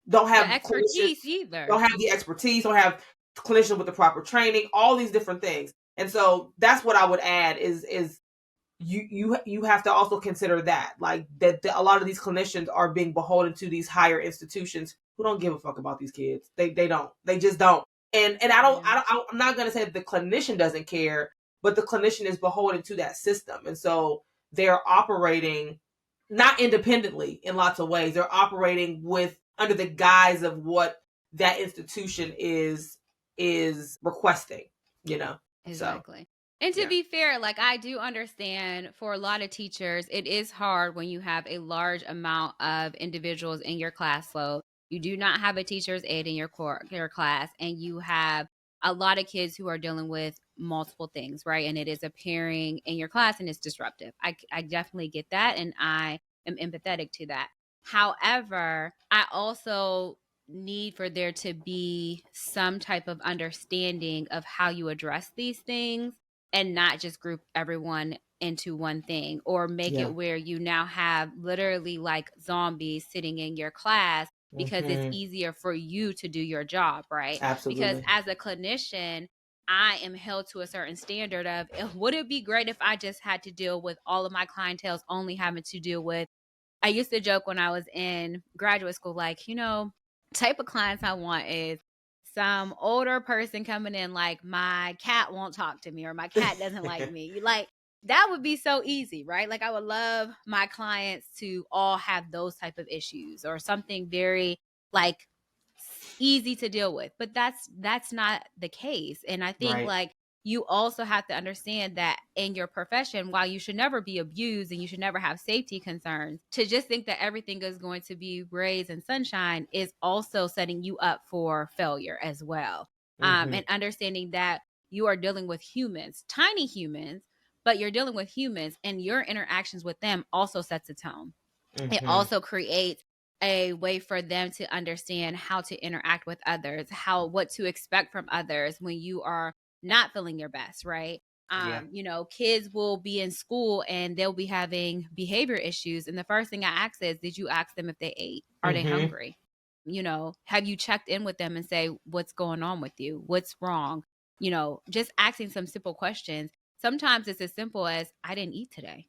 don't The have clinicians, expertise either. don't have the expertise, don't have clinicians with the proper training, all these different things. And so that's what I would add is you have to also consider that, like that a lot of these clinicians are being beholden to these higher institutions who don't give a fuck about these kids. They don't. They just don't. And I'm not going to say that the clinician doesn't care, but the clinician is beholden to that system. And so they're operating not independently in lots of ways. They're operating with under the guise of what that institution is requesting, you know. So, Exactly. And to yeah. be fair, like I do understand for a lot of teachers, it is hard when you have a large amount of individuals in your class load. You do not have a teacher's aide in your class, and you have a lot of kids who are dealing with multiple things, right? And it is appearing in your class and it's disruptive. I definitely get that. And I am empathetic to that. However, I also need for there to be some type of understanding of how you address these things and not just group everyone into one thing or make Yeah. it where you now have literally like zombies sitting in your class because it's Mhm. easier for you to do your job, right? Because Absolutely. as a clinician, I am held to a certain standard of would it be great if I just had to deal with all of my clientels only having to deal with. I used to joke when I was in graduate school, like, type of clients I want is some older person coming in like my cat won't talk to me or my cat doesn't like me. You like that would be so easy, right? Like I would love my clients to all have those type of issues or something very like easy to deal with. But that's not the case. And I think Right. like you also have to understand that in your profession, while you should never be abused and you should never have safety concerns, to just think that everything is going to be rays and sunshine is also setting you up for failure as well. Mhm. And understanding that you are dealing with humans, tiny humans, but you're dealing with humans and your interactions with them also sets a tone. It Mhm. also creates a way for them to understand how to interact with others, what to expect from others when you are not feeling your best, right? Yeah. Kids will be in school and they'll be having behavior issues. And the first thing I ask is, did you ask them if they ate? Are they Mhm. hungry? Have you checked in with them and say, what's going on with you? What's wrong? Just asking some simple questions Sometimes it's as simple as I didn't eat today,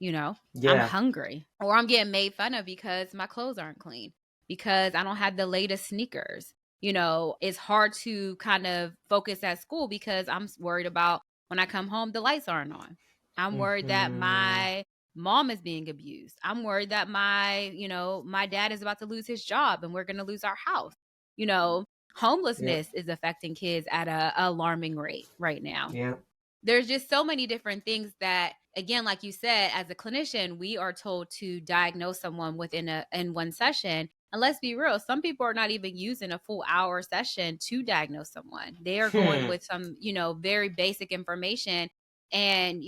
I'm Yeah. hungry, or I'm getting made fun of because my clothes aren't clean, because I don't have the latest sneakers. It's hard to kind of focus at school because I'm worried about when I come home, the lights aren't on. I'm worried that Mhm. my mom is being abused. I'm worried that my dad is about to lose his job and we're going to lose our house. You know, Yep. Homelessness is affecting kids at a alarming rate right now. Yep. There's just so many different things that, again, like you said, as a clinician, we are told to diagnose someone in one session. And let's be real, some people are not even using a full hour session to diagnose someone. They are going Hmm. with some, very basic information, and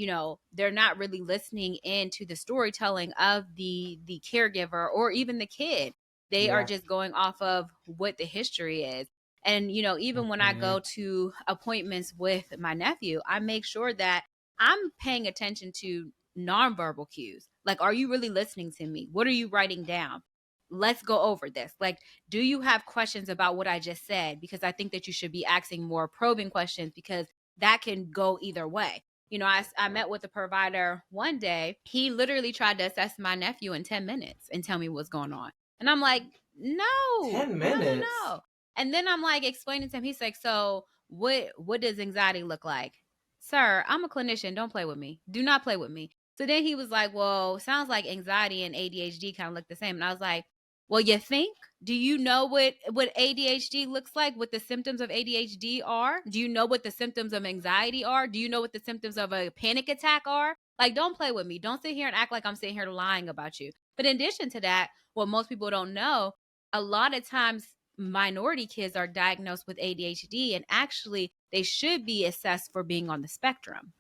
they're not really listening into the storytelling of the caregiver or even the kid. They are Yeah. just going off of what the history is. And, even when I Mhm. go to appointments with my nephew, I make sure that I'm paying attention to nonverbal cues. Like, are you really listening to me? What are you writing down? Let's go over this. Like, do you have questions about what I just said? Because I think that you should be asking more probing questions, because that can go either way. I met with a provider one day. He literally tried to assess my nephew in 10 minutes and tell me what's going on. And I'm like, no, 10 no, no, minutes. no. And then I'm like explaining to him. He's like, so what does anxiety look like? Sir, I'm a clinician. Don't play with me. Do not play with me. So then he was like, well, sounds like anxiety and ADHD kind of look the same. And I was like, well, you think? Do you know what ADHD looks like? What the symptoms of ADHD are? Do you know what the symptoms of anxiety are? Do you know what the symptoms of a panic attack are? Like, don't play with me. Don't sit here and act like I'm sitting here lying about you. But in addition to that, what most people don't know, a lot of times minority kids are diagnosed with ADHD, and actually they should be assessed for being on the spectrum.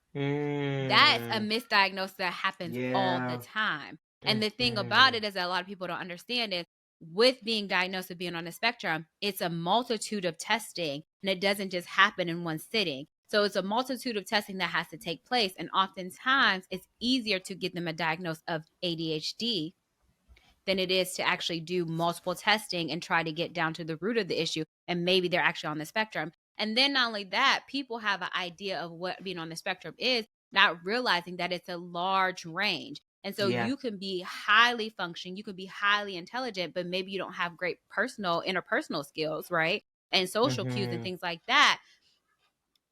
That's a Mm. misdiagnosis that happens all the Yeah. time. And the thing about Mhm. it is that a lot of people don't understand is, with being diagnosed with being on the spectrum, it's a multitude of testing, and it doesn't just happen in one sitting. So it's a multitude of testing that has to take place. And oftentimes it's easier to get them a diagnosis of ADHD than it is to actually do multiple testing and try to get down to the root of the issue. And maybe they're actually on the spectrum. And then not only that, people have an idea of what being on the spectrum is, not realizing that it's a large range. And so Yeah. you can be highly functioning, you can be highly intelligent, but maybe you don't have great interpersonal skills, right? And social cues and Mhm. things like that.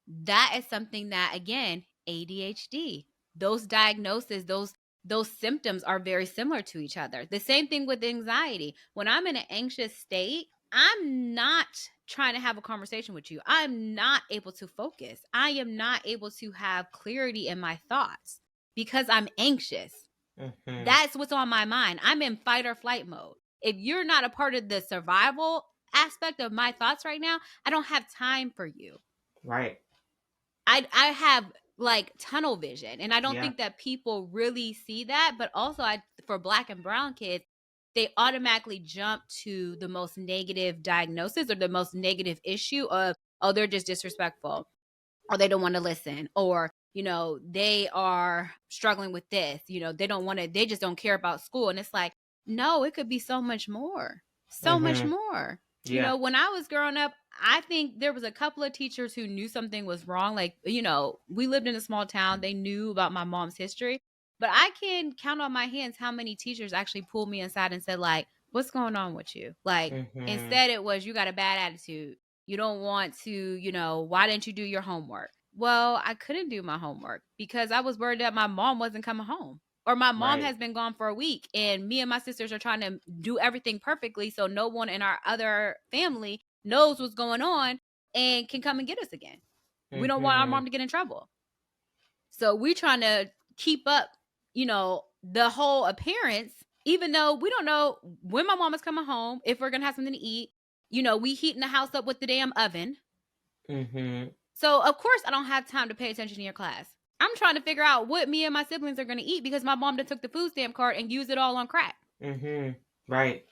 That is something that, again, ADHD, those diagnoses, those symptoms are very similar to each other. The same thing with anxiety. When I'm in an anxious state, I'm not trying to have a conversation with you. I'm not able to focus. I am not able to have clarity in my thoughts because I'm anxious. Mhm. That's what's on my mind. I'm in fight or flight mode. If you're not a part of the survival aspect of my thoughts right now, I don't have time for you. Right. I have like tunnel vision, and I don't Yeah. think that people really see that. But also, for Black and brown kids, they automatically jump to the most negative diagnosis or the most negative issue of, oh, they're just disrespectful, or they don't want to listen, or they are struggling with this, they don't want to, they just don't care about school. And it's like, no, it could be so much more, so much Mhm. more. Yeah. When I was growing up, I think there was a couple of teachers who knew something was wrong. Like, we lived in a small town, they knew about my mom's history, but I can count on my hands how many teachers actually pulled me inside and said, like, what's going on with you? Like, Mhm. instead it was, you got a bad attitude, you don't want to, why didn't you do your homework? Well, I couldn't do my homework because I was worried that my mom wasn't coming home, or my mom Right. has been gone for a week and me and my sisters are trying to do everything perfectly so no one in our other family knows what's going on and can come and get us again. We don't want our mom Mhm. to get in trouble. So we trying to keep up, the whole appearance, even though we don't know when my mom is coming home, if we're gonna have something to eat. We heating the house up with the damn oven. Mhm. So of course I don't have time to pay attention to your class. I'm trying to figure out what me and my siblings are gonna eat because my mom done took the food stamp card and used it all on crack. Mhm. Right.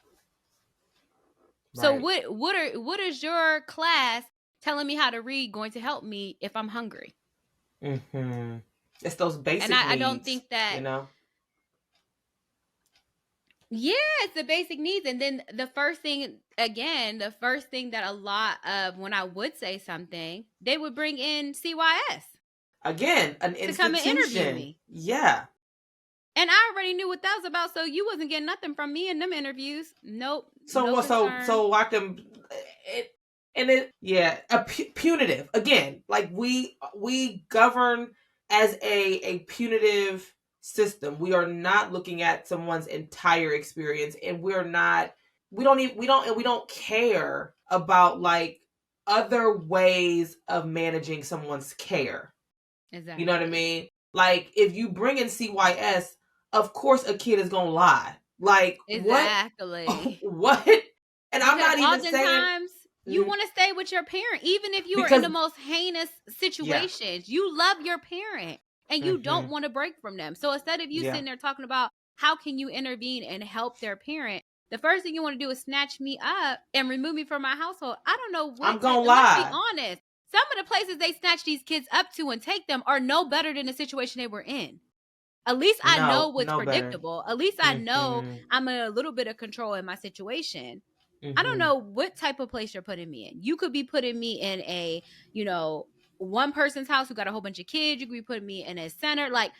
So Right. what is your class telling me how to read going to help me if I'm hungry? Mhm. It's those And basic I don't needs, think that, you know? yeah, it's the basic needs. And then the first thing that a lot of, when I would say something, they would bring in CYS. Again, an to come and interview institution. me. Yeah. And I already knew what that was about, so you wasn't getting nothing from me in them interviews. Nope, So no what? concern. So I can. It, and it, yeah, punitive again. Like we govern as a punitive system. We are not looking at someone's entire experience, and we're not. We don't care about like other ways of managing someone's care. You know what I Exactly. mean? Like if you bring in CYS, of course a kid is gonna lie. Like what? Exactly. What? And I'm Because not even saying oftentimes you want to stay with your parent, even if you are in because the most heinous yeah. situations. You love your parent and you don't Mm-hmm. want to break from them. So instead of you Yeah. sitting there talking about how can you intervene and help their parent, the first thing you want to do is snatch me up and remove me from my household. I don't know I'm what type, gonna and let's be lie. honest. Some of the places they snatch these kids up to and take them are no better than the situation they were in. At least I know No, what's no better. predictable. At least I know Mm-hmm. I'm in a little bit of control in my situation. I don't Mm-hmm. know what type of place you're putting me in. You could be putting me in a, one person's house who got a whole bunch of kids. You could be putting me in a center. Like,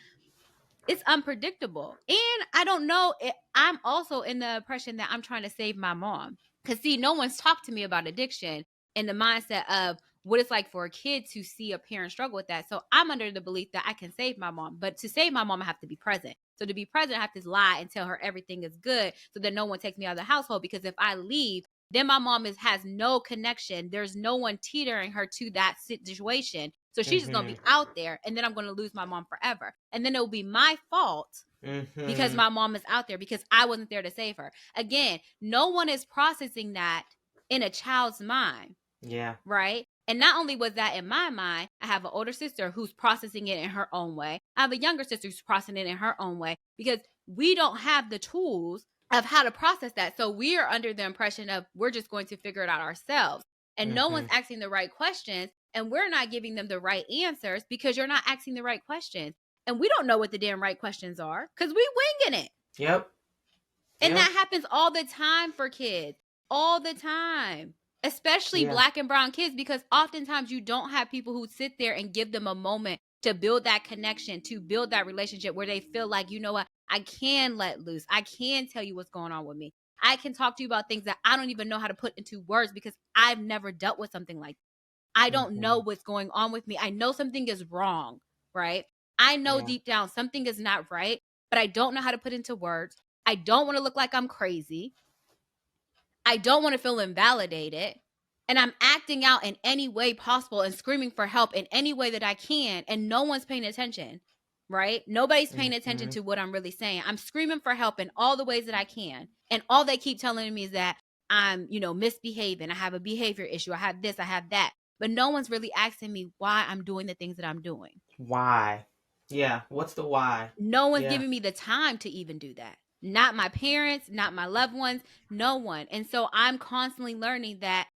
it's unpredictable. And I don't know. I'm also in the impression that I'm trying to save my mom. Because, see, no one's talked to me about addiction in the mindset of what it's like for a kid to see a parent struggle with that. So I'm under the belief that I can save my mom. But to save my mom, I have to be present. So to be present, I have to lie and tell her everything is good so that no one takes me out of the household. Because if I leave, then my mom has no connection. There's no one teetering her to that situation. So she's just gonna Mm-hmm. be out there, and then I'm gonna lose my mom forever. And then it will be my fault because Mm-hmm. my mom is out there because I wasn't there to save her. Again, no one is processing that in a child's mind, Yeah. right? And not only was that in my mind, I have an older sister who's processing it in her own way. I have a younger sister who's processing it in her own way because we don't have the tools of how to process that. So we are under the impression of we're just going to figure it out ourselves. And no Mm-hmm. one's asking the right questions, and we're not giving them the right answers because you're not asking the right questions. And we don't know what the damn right questions are because we winging it. Yep. And Yep. that happens all the time for kids, all the time, especially Yeah. Black and brown kids, because oftentimes you don't have people who sit there and give them a moment to build that connection, to build that relationship where they feel like, you know what, I can let loose. I can tell you what's going on with me. I can talk to you about things that I don't even know how to put into words because I've never dealt with something like that. I don't Mm-hmm. know what's going on with me. I know something is wrong, right? I know Yeah. deep down something is not right, but I don't know how to put into words. I don't want to look like I'm crazy. I don't want to feel invalidated. And I'm acting out in any way possible and screaming for help in any way that I can. And no one's paying attention, right? Nobody's paying attention Mm-hmm. to what I'm really saying. I'm screaming for help in all the ways that I can. And all they keep telling me is that I'm, misbehaving. I have a behavior issue. I have this, I have that. But no one's really asking me why I'm doing the things that I'm doing. Why? Yeah. What's the why? No one's Yeah. giving me the time to even do that. Not my parents, not my loved ones, no one. And so I'm constantly learning that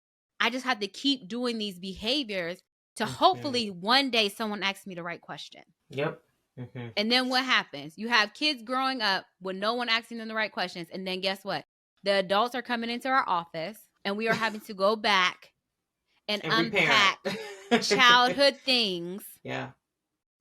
I just have to keep doing these behaviors to Mm-hmm. hopefully one day someone asks me the right question. Yep. Mm-hmm. And then what happens? You have kids growing up with no one asking them the right questions. And then guess what? The adults are coming into our office and we are having to go back and Every parent. unpack childhood things, Yeah.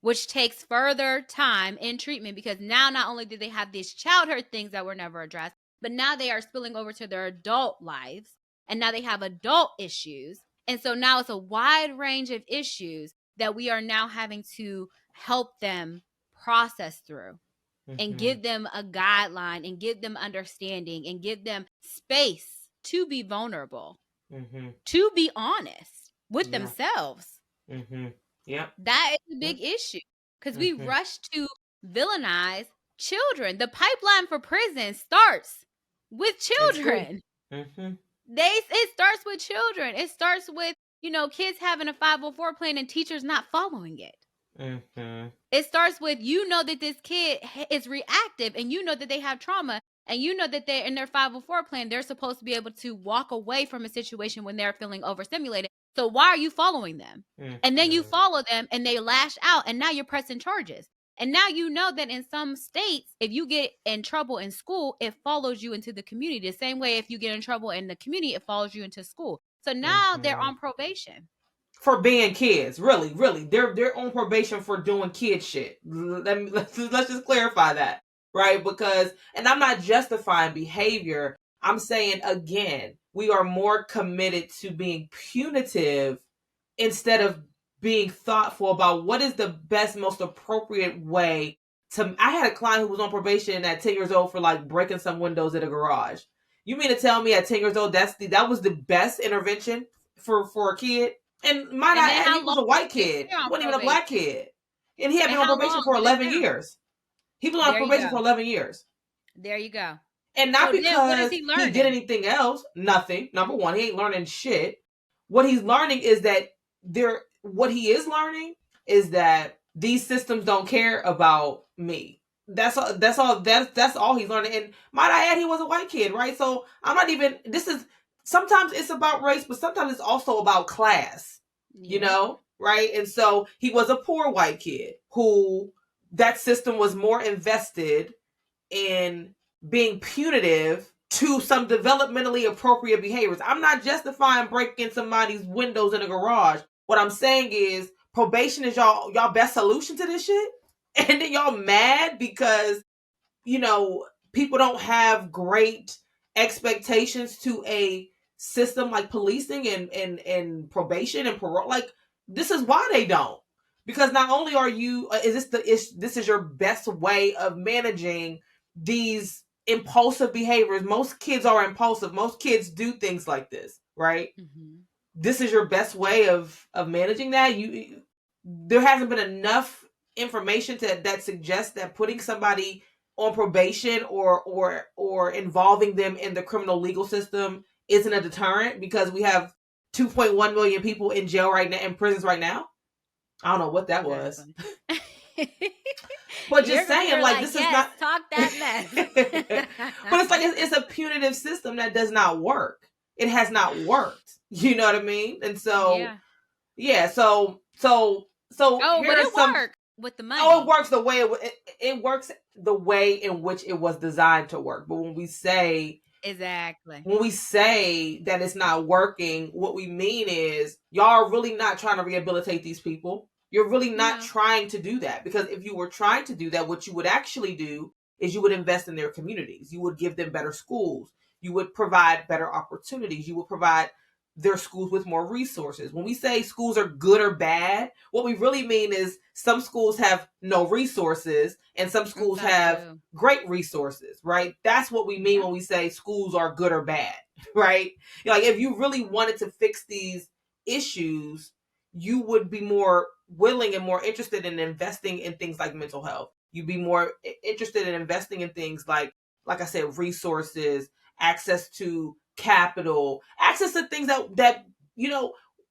which takes further time in treatment because now not only do they have these childhood things that were never addressed, but now they are spilling over to their adult lives and now they have adult issues. And so now it's a wide range of issues that we are now having to help them process through and Mm-hmm. give them a guideline and give them understanding and give them space to be vulnerable, Mm-hmm. to be honest with Yeah. themselves. Mm-hmm. Yep. That is a Yep. big issue because we Mm-hmm. rush to villainize children. The pipeline for prison starts with In school. children. Mm-hmm. It starts with children. It starts with, kids having a 504 plan and teachers not following it. Mm-hmm. It starts with, that this kid is reactive and that they have trauma and that they're in their 504 plan. They're supposed to be able to walk away from a situation when they're feeling overstimulated. So why are you following them? And then you Mm-hmm. follow them and they lash out and now you're pressing charges. And now you know that in some states, if you get in trouble in school, it follows you into the community. The same way if you get in trouble in the community, it follows you into school. So now they're Mm-hmm. on probation. for being kids. Really, really, they're on probation for doing kid shit. Let's just clarify that, right? Because, and I'm not justifying behavior. I'm saying again, we are more committed to being punitive instead of being thoughtful about what is the best, most appropriate way to. I had a client who was on probation at 10 years old for like breaking some windows at a garage. You mean to tell me at 10 years old that was the best intervention for a kid? And might And I then add, he how was long a white did they kid. stay He on wasn't even a black probation? kid. And he had And been on how probation long for did it 11 stay on? years. He was on There you probation for go. 11 years. There you go. And not So then what is because he he did learning? anything else. Nothing. Number one, he ain't learning shit. What he's learning is that what he is learning is that these systems don't care about me. That's all he's learning. And might I add, he was a white kid, right? So I'm not even, this is, sometimes it's about race, but sometimes it's also about class, Yep. right? And so he was a poor white kid who that system was more invested in being punitive to some developmentally appropriate behaviors. I'm not justifying breaking somebody's windows in a garage. What I'm saying is probation is y'all best solution to this shit. And then y'all mad because, people don't have great expectations to a system like policing and probation and parole. Like, this is why they don't. Because not only are you this is your best way of managing these impulsive behaviors. Most kids are impulsive. Most kids do things like this, right? Mm-hmm. This is your best way of managing that. There hasn't been enough information that suggests that putting somebody on probation or involving them in the criminal legal system isn't a deterrent, because we have 2.1 million people in jail right now, in prisons right now. I don't know what that was. Exactly. But just You're saying, like, like, this is yes, not. talk that mess. But it's like it's a punitive system that does not work. It has not worked. You know what I mean? And so, Yeah. yeah. So Oh, here but are it some. worked with the Oh, it money. works the way it works the way in which it was designed to work. But Exactly. when we say that it's not working, what we mean is y'all are really not trying to rehabilitate these people. You're really not No. trying to do that, because if you were trying to do that, what you would actually do is you would invest in their communities. You would give them better schools. You would provide better opportunities. You would provide their schools with more resources. When we say schools are good or bad, what we really mean is some schools have no resources and some And schools some have do. great resources, right? That's what we mean Yeah. when we say schools are good or bad, right? Like, if you really wanted to fix these issues, you would be more willing and more interested in investing in things like mental health. You'd be more interested in investing in things like I said, resources, access to capital, access to things that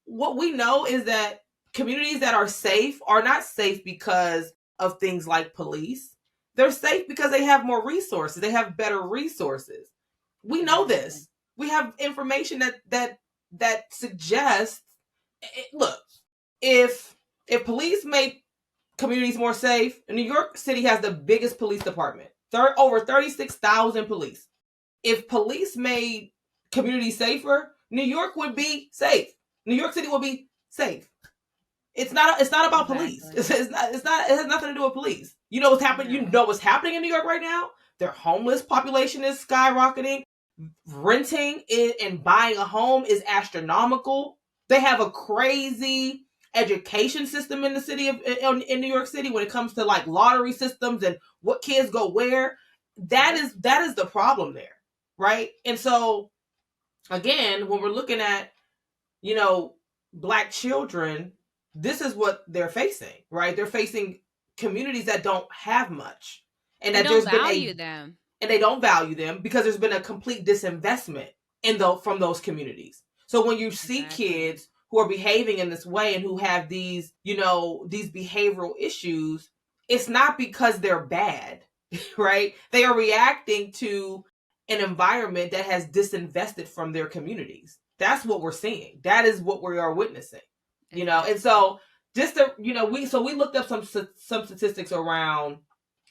what we know is that communities that are safe are not safe because of things like police. They're safe because they have more resources. They have better resources. We know Exactly. this. We have information that suggests. Look, if police make communities more safe, New York City has the biggest police department. Over 36,000 police. If police made communities safer, New York would be safe. New York City would be safe. It's not about police. Exactly. It's not. It has nothing to do with police. You know what's happening. You No. know what's happening in New York right now. Their homeless population is skyrocketing. Renting and buying a home is astronomical. They have a crazy education system in the city of in New York City when it comes to like lottery systems and what kids go where. That is the problem there, right? And so again, when we're looking at you know, black children, this is what they're facing, right? They're facing communities that don't have much. And And that don't there's been value them. and they don't value them because there's been a complete disinvestment from those communities. So when you see Exactly. kids who are behaving in this way and who have these behavioral issues, it's not because they're bad, right? They are reacting to an environment that has disinvested from their communities. That's what we're seeing. That is what we are witnessing. And Exactly. so just to, we looked up some statistics around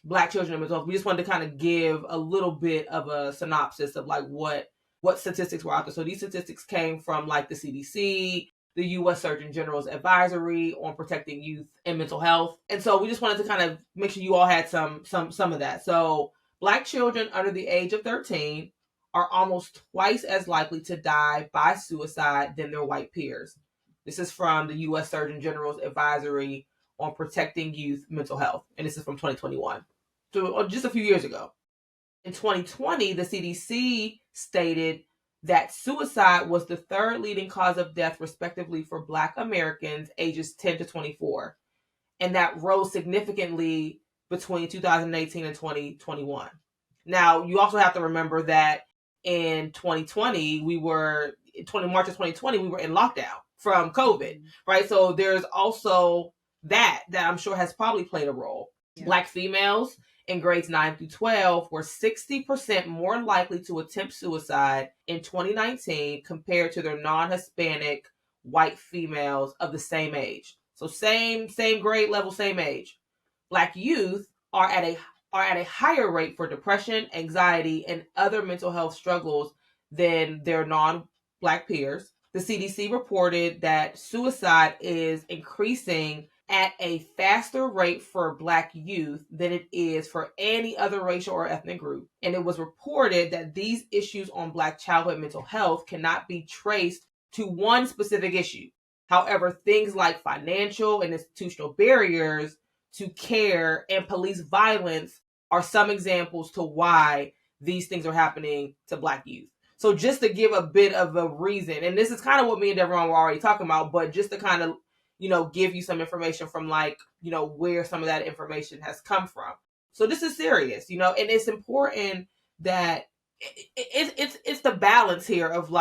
black children and mental health. We just wanted to kind of give a little bit of a synopsis of like what statistics were out there. So these statistics came from like the CDC, the U.S. Surgeon General's advisory on protecting youth and mental health. And so we just wanted to kind of make sure you all had some of that. So Black children under the age of 13 are almost twice as likely to die by suicide than their white peers. This is from the U.S. Surgeon General's advisory on protecting youth mental health, and this is from 2021, so just a few years ago. In 2020, the CDC stated that suicide was the third leading cause of death, respectively, for Black Americans ages 10 to 24. And that rose significantly between 2018 and 2021. Now, you also have to remember that in 2020, March of 2020, we were in lockdown from COVID, right? So there's also that I'm sure has probably played a role. Yeah. Black females in grades 9 through 12 were 60% more likely to attempt suicide in 2019 compared to their non-Hispanic white females of the same age. So same grade level, same age. Black youth are at a higher rate for depression, anxiety, and other mental health struggles than their non-Black peers. The CDC reported that suicide is increasing at a faster rate for Black youth than it is for any other racial or ethnic group. And it was reported that these issues on Black childhood mental health cannot be traced to one specific issue. However, things like financial and institutional barriers to care and police violence are some examples to why these things are happening to Black youth. So just to give a bit of a reason, and this is kind of what me and Devron were already talking about, but just to kind of, give you some information from where some of that information has come from. So this is serious, and it's important that it's the balance here of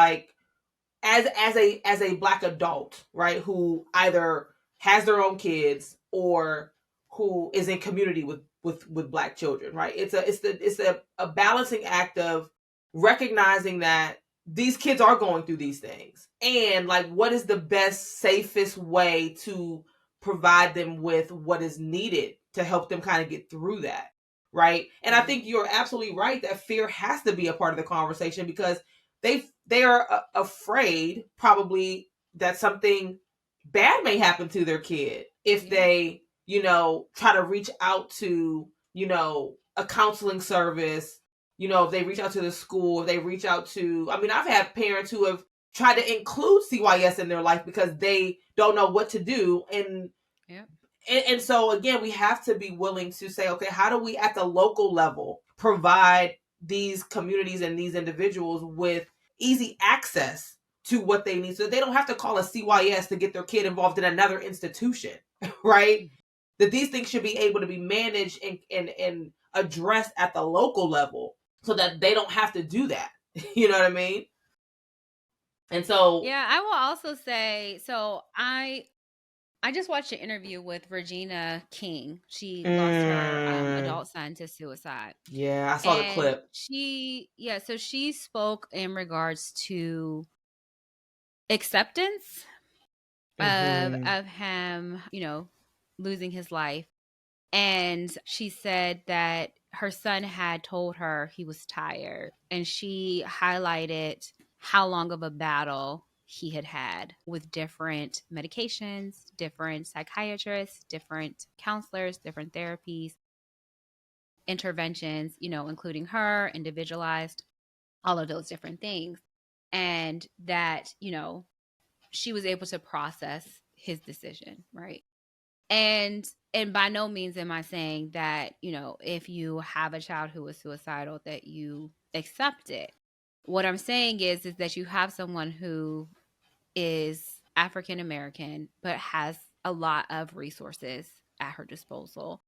as a Black adult, right, who either has their own kids or who is in community with Black children, right? It's a balancing act of recognizing that these kids are going through these things, and what is the best, safest way to provide them with what is needed to help them kind of get through that, right? And I think you're absolutely right that fear has to be a part of the conversation, because they are afraid probably that something bad may happen to their kid if they try to reach out to a counseling service, if they reach out to the school, if they reach out to, I've had parents who have tried to include CYS in their life because they don't know what to do. And so again, we have to be willing to say, okay, how do we at the local level provide these communities and these individuals with easy access to what they need, so they don't have to call a CYS to get their kid involved in another institution, right? That these things should be able to be managed and addressed at the local level so that they don't have to do that. You know what I mean? And so yeah, I will also say, so I just watched an interview with Regina King. She lost her adult son to suicide. Yeah, I saw the clip. So she spoke in regards to acceptance of him, losing his life. And she said that her son had told her he was tired, and she highlighted how long of a battle he had with different medications, different psychiatrists, different counselors, different therapies, interventions, including her, individualized, all of those different things. And that, she was able to process his decision, right? And by no means am I saying that, if you have a child who is suicidal, that you accept it. What I'm saying is that you have someone who is African American, but has a lot of resources at her disposal.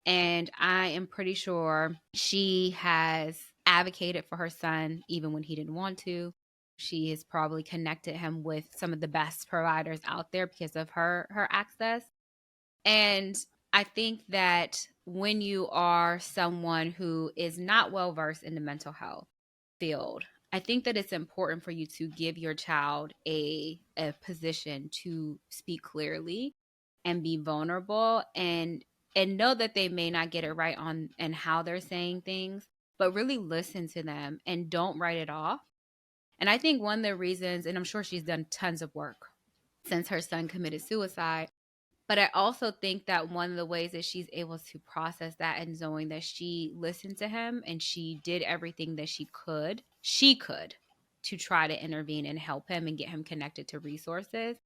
And I am pretty sure she has advocated for her son even when he didn't want to. She has probably connected him with some of the best providers out there because of her access. And I think that when you are someone who is not well versed in the mental health field, I think that it's important for you to give your child a position to speak clearly and be vulnerable and know that they may not get it right on and how they're saying things, but really listen to them and don't write it off. And I think one of the reasons, and I'm sure she's done tons of work since her son committed suicide. But I also think that one of the ways that she's able to process that and knowing that she listened to him and she did everything that she could to try to intervene and help him and get him connected to resources.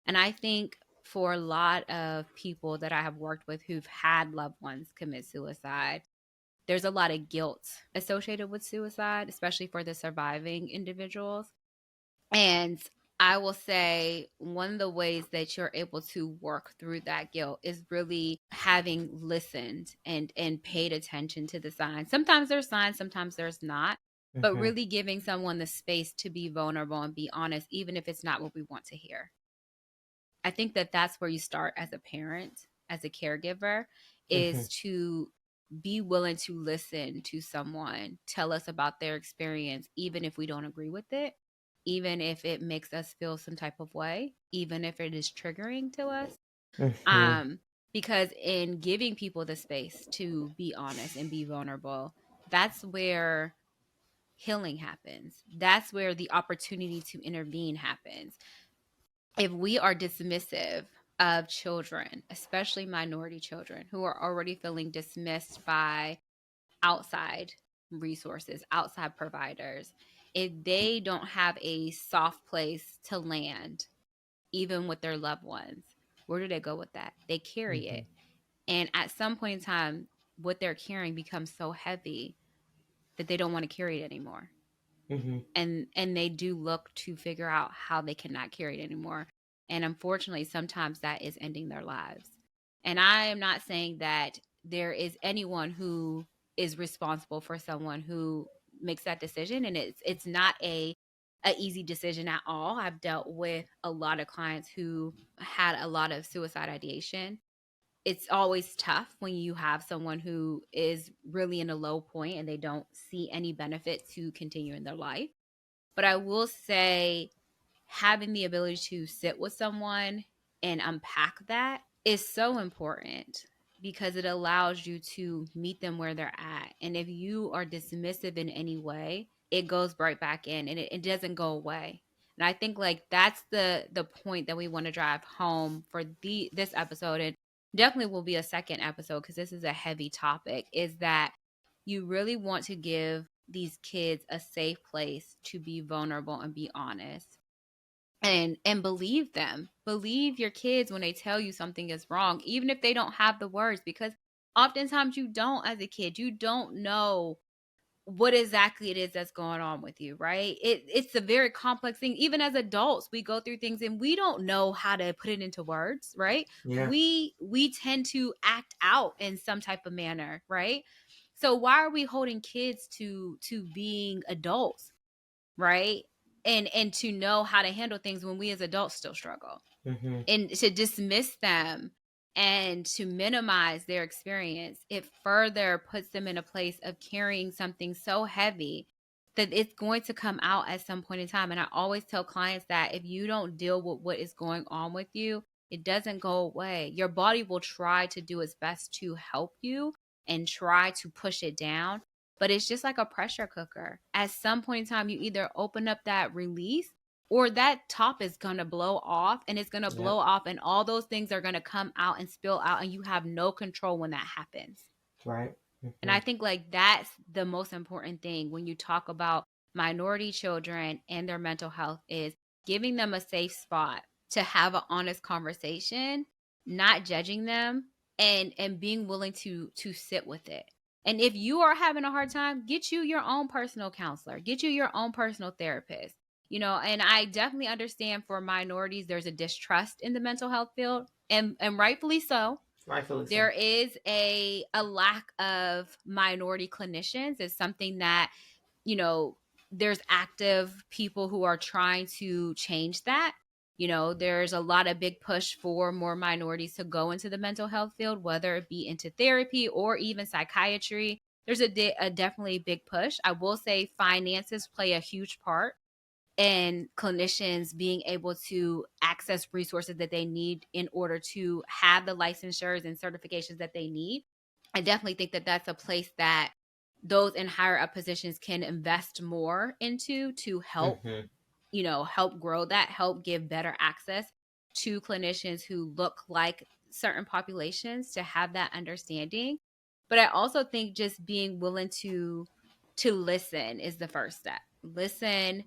And I think for a lot of people that I have worked with who've had loved ones commit suicide, there's a lot of guilt associated with suicide, especially for the surviving individuals. And I will say one of the ways that you're able to work through that guilt is really having listened and paid attention to the signs. Sometimes there's signs, sometimes there's not, but Mm-hmm. really giving someone the space to be vulnerable and be honest, even if it's not what we want to hear. I think that that's where you start as a parent, as a caregiver, Mm-hmm. is to be willing to listen to someone tell us about their experience, even if we don't agree with it, even if it makes us feel some type of way, even if it is triggering to us. Mm-hmm. Um, because in giving people the space to be honest and be vulnerable, that's where healing happens. That's where the opportunity to intervene happens. If we are dismissive of children, especially minority children who are already feeling dismissed by outside resources, outside providers, if they don't have a soft place to land, even with their loved ones, where do they go with that? They carry Mm-hmm. it. And at some point in time, what they're carrying becomes so heavy that they don't want to carry it anymore. Mm-hmm. And they do look to figure out how they cannot carry it anymore, and unfortunately sometimes that is ending their lives. And I am not saying that there is anyone who is responsible for someone who makes that decision, and it's not a easy decision at all. I've dealt with a lot of clients who had a lot of suicide ideation. It's always tough when you have someone who is really in a low point and they don't see any benefit to continue in their life. But I will say having the ability to sit with someone and unpack that is so important because it allows you to meet them where they're at. And if you are dismissive in any way, it goes right back in and it doesn't go away. And I think like that's the point that we want to drive home for this episode, and definitely will be a second episode because this is a heavy topic, is that you really want to give these kids a safe place to be vulnerable and be honest, and believe your kids when they tell you something is wrong, even if they don't have the words, because oftentimes you don't, as a kid you don't know what exactly it is that's going on with you, right? It's a very complex thing. Even as adults we go through things and we don't know how to put it into words, right? Yeah. We tend to act out in some type of manner, right? So why are we holding kids to being adults, right? And to know how to handle things when we as adults still struggle, Mm-hmm. and to dismiss them and to minimize their experience, it further puts them in a place of carrying something so heavy that it's going to come out at some point in time. And I always tell clients that if you don't deal with what is going on with you, it doesn't go away. Your body will try to do its best to help you and try to push it down, but it's just like a pressure cooker. At some point in time, you either open up that release or that top is going to blow off, and it's going to blow Yep. off and all those things are going to come out and spill out, and you have no control when that happens. Right. And Mm-hmm. I think like that's the most important thing when you talk about minority children and their mental health, is giving them a safe spot to have an honest conversation, not judging them, and being willing to sit with it. And if you are having a hard time, get you your own personal counselor, get you your own personal therapist. And I definitely understand for minorities there's a distrust in the mental health field, and rightfully so. Rightfully so. There is a lack of minority clinicians. It's something that, you know there's active people who are trying to change that. There's a lot of big push for more minorities to go into the mental health field, whether it be into therapy or even psychiatry. There's a definitely big push. I will say finances play a huge part, and clinicians being able to access resources that they need in order to have the licensures and certifications that they need. I definitely think that that's a place that those in higher up positions can invest more into to help, Mm-hmm. help grow that, help give better access. to clinicians who look like certain populations to have that understanding. But I also think just being willing to listen is the first step. Listen,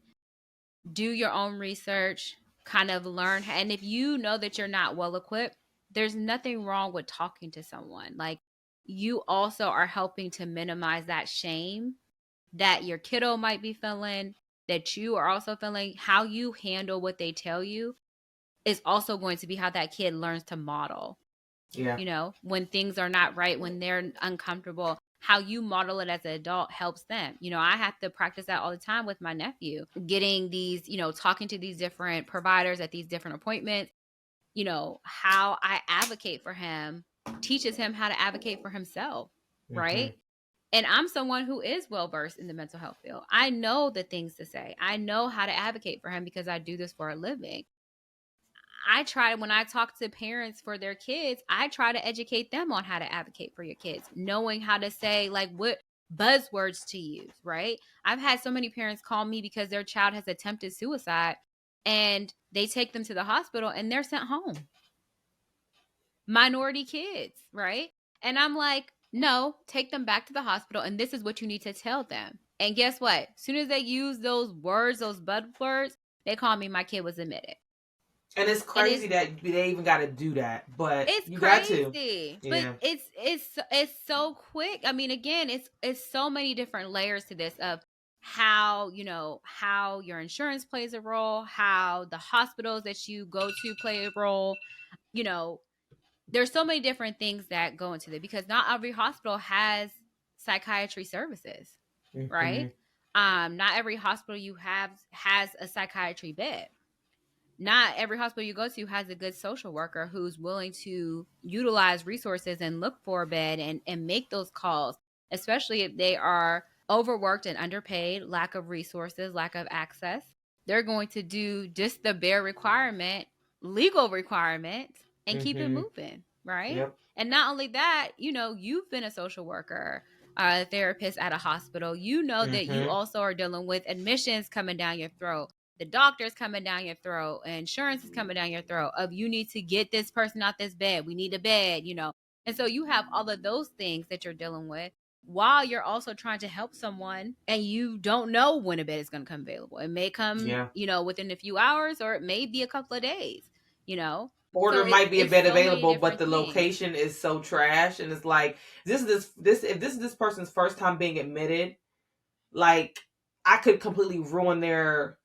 do your own research, kind of learn. And if you know that you're not well equipped, there's nothing wrong with talking to someone. Like, you also are helping to minimize that shame that your kiddo might be feeling, that you are also feeling. How you handle what they tell you is also going to be how that kid learns to model. Yeah. When things are not right, when they're uncomfortable, how you model it as an adult helps them. I have to practice that all the time with my nephew, getting these, talking to these different providers at these different appointments. How I advocate for him teaches him how to advocate for himself, Mm-hmm. right? And I'm someone who is well versed in the mental health field. I know the things to say. I know how to advocate for him because I do this for a living. I try, when I talk to parents for their kids, I try to educate them on how to advocate for your kids, knowing how to say, like, what buzzwords to use, right? I've had so many parents call me because their child has attempted suicide, and they take them to the hospital and they're sent home. Minority kids, right? And I'm like, no, take them back to the hospital, and this is what you need to tell them. And guess what? As soon as they use those words, those buzzwords, they call me, my kid was admitted. And it's And crazy that they even got to do that, but it's you got to. crazy, but Yeah. it's so quick. I mean, again, it's so many different layers to this, of how how your insurance plays a role, how the hospitals that you go to play a role. you know there's so many different things that go into it, because not every hospital has psychiatry services, Mm-hmm. right? Not every hospital you have has a psychiatry bed. Not every hospital you go to has a good social worker who's willing to utilize resources and look for a bed, and make those calls, especially if they are overworked and underpaid, lack of resources, lack of access. They're going to do just the bare requirement, legal requirement, and keep it Mm-hmm. moving, right? Yep. And not only that, you've been a social worker, a therapist at a hospital. You know that you Mm-hmm. also are dealing with admissions coming down your throat, the doctor's coming down your throat, insurance is coming down your throat, of you need to get this person out this bed. We need a bed. And so you have all of those things that you're dealing with, while you're also trying to help someone, and you don't know when a bed is going to come available. It may come, Yeah. within a few hours, or it may be a couple of days, you know. Or So there it's might be a it's bed so many available, but different the things. location is so trash, and it's like this if this is this person's first time being admitted, like I could completely ruin their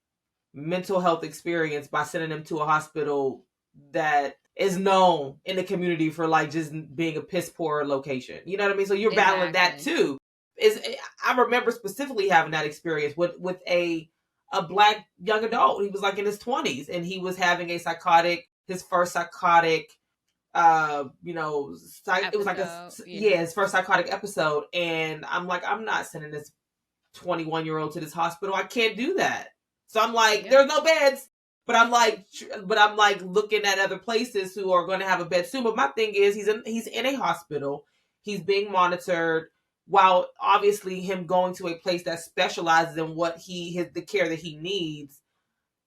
mental health experience by sending them to a hospital that is known in the community for like just being a piss poor location. You know what I mean? So you're battling that Exactly. too. Is I remember specifically having that experience with a black young adult. He was like in his 20s, and he was having a his first psychotic it was like Episode, yeah. his first psychotic episode. And I'm like, I'm not sending this 21-year-old to this hospital. I can't do that. So I'm like, Yep. there's no beds. But I'm like looking at other places who are going to have a bed soon. But my thing is, he's in a hospital. He's being monitored. While obviously him going to a place that specializes in the care that he needs,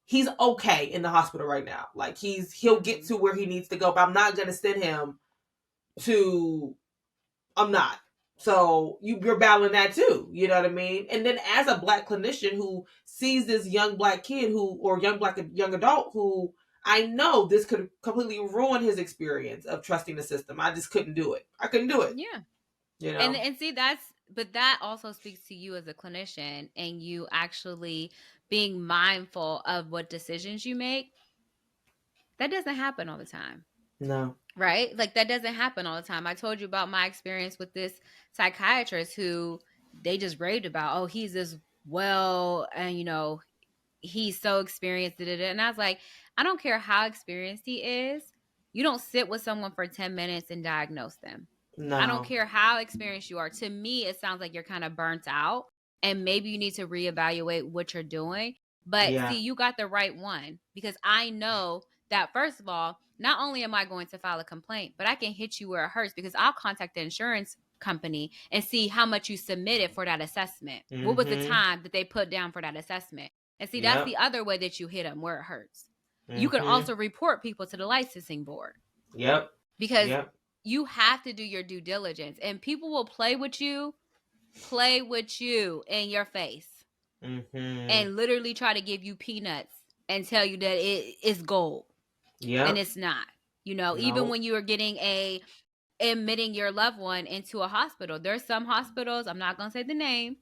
he's okay in the hospital right now. Like he'll get Mm-hmm. to where he needs to go. But I'm not going to send him to I'm not. So you're battling that too. You know what I mean? And then as a black clinician who sees this young black kid or young adult who I know this could completely ruin his experience of trusting the system. I just couldn't do it. I couldn't do it. Yeah. You And know? and see, but that also speaks to you as a clinician, and you actually being mindful of what decisions you make. That doesn't happen all the time. No. Right? Like, that doesn't happen all the time. I told you about my experience with this psychiatrist who they just raved about. Oh, he's this well, and he's so experienced. Da, da, da. And I was like, I don't care how experienced he is. You don't sit with someone for 10 minutes and diagnose them. I don't No. care how experienced you are. To me, it sounds like you're kind of burnt out, and maybe you need to reevaluate what you're doing. But Yeah. see, you got the right one, because I know that, first of all, not only am I going to file a complaint, but I can hit you where it hurts, because I'll contact the insurance company and see how much you submitted for that assessment. What was the Mm-hmm. time that they put down for that assessment? And see, that's Yep. the other way that you hit them, where it hurts. You can Mm-hmm. also report people to the licensing board. Yep. Because Yep. you have to do your due diligence, and people will play with you in your face, Mm-hmm. and literally try to give you peanuts and tell you that it's gold, and Yep. it's not. You know, even No. when you are getting admitting your loved one into a hospital, there's some hospitals, I'm not gonna say the name,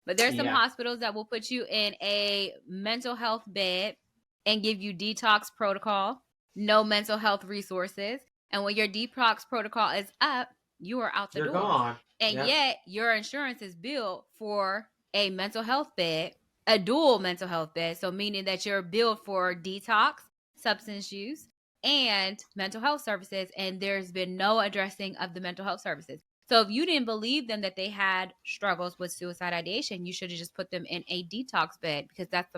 but there's some Yeah. hospitals that will put you in a mental health bed and give you detox protocol, no mental health resources. And when your detox protocol is up, you are out the You're door. gone. And Yep. yet your insurance is billed for a mental health bed, a dual mental health bed. So meaning that you're billed for detox, substance use, and mental health services. And there's been no addressing of the mental health services. So if you didn't believe them that they had struggles with suicide ideation, you should have just put them in a detox bed, because that's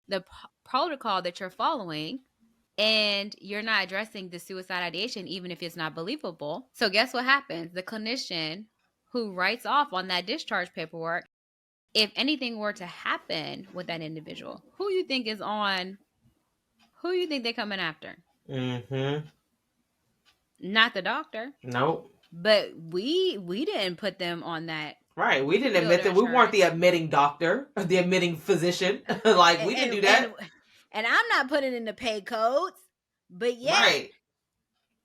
the protocol that you're following, and you're not addressing the suicide ideation, even if it's not believable. So guess what happens? The clinician who writes off on that discharge paperwork, if anything were to happen with that individual, who you think is on? Who you think they're coming after? Mm-hmm. Not the doctor. Nope. But we didn't put them on that Right. We didn't field admit of that. We weren't the insurance. admitting doctor, the admitting physician. Like, and we didn't and do and, that. and I'm not putting in the pay codes, but yet, Right.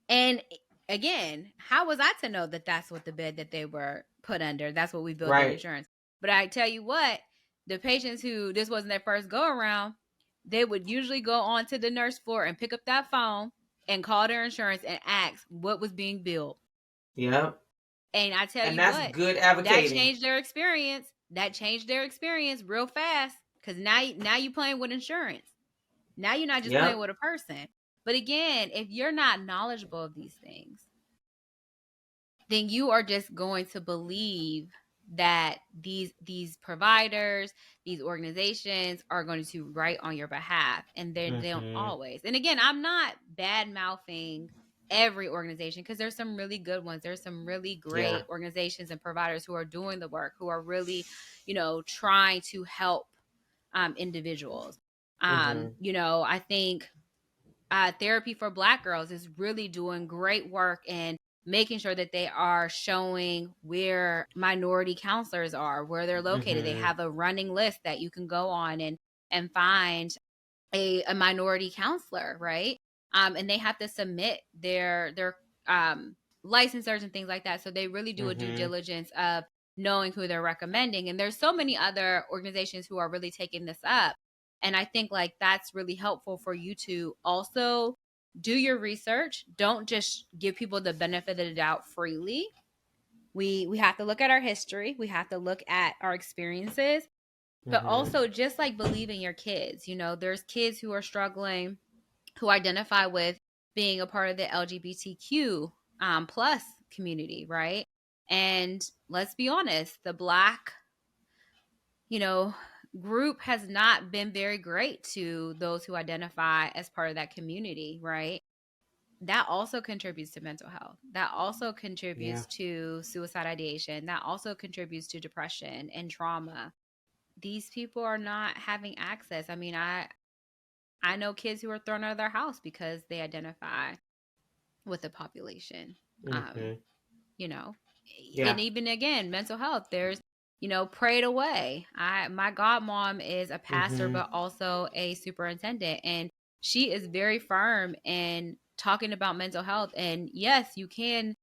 and again, how was I to know that that's what the bed that they were put under? That's what we built their Right. insurance. But I tell you what, the patients who this wasn't their first go around, they would usually go onto the nurse floor and pick up that phone and call their insurance and ask what was being billed. Yep. And I tell And you that's what, good that advocating. changed their experience. That changed their experience real fast, because now you playing with insurance. Now you're not just playing Yep. with a person. But again, if you're not knowledgeable of these things, then you are just going to believe that these providers, these organizations are going to write on your behalf, and they don't Mm-hmm. always. And again, I'm not bad mouthing every organization, because there's some really good ones. There's some really Yeah. great organizations and providers who are doing the work, who are really, trying to help individuals. Mm-hmm. I think Therapy for Black Girls is really doing great work and making sure that they are showing where minority counselors are, where they're located. They Mm-hmm. have a running list that you can go on and find a minority counselor, right? And they have to submit their licensors and things like that. So they really do a due Mm-hmm. diligence of knowing who they're recommending. And there's so many other organizations who are really taking this up. And I think like that's really helpful for you to also do your research. Don't just give people the benefit of the doubt freely. We have to look at our history. We have to look at our experiences, but Mm-hmm. also just like believe in your kids. There's kids who are struggling, who identify with being a part of the LGBTQ plus community, right? And let's be honest, the Black, you know, group has not been very great to those who identify as part of that community, right? That also contributes to mental health. That also Yeah. contributes to suicide ideation. That also contributes to depression and trauma. These people are not having access. I mean, I know kids who are thrown out of their house because they identify with the population. Um, Mm-hmm. you know, Yeah. and even again, mental health. There's prayed away. My godmom is a pastor, Mm-hmm. but also a superintendent, and she is very firm in talking about mental health. And yes, you can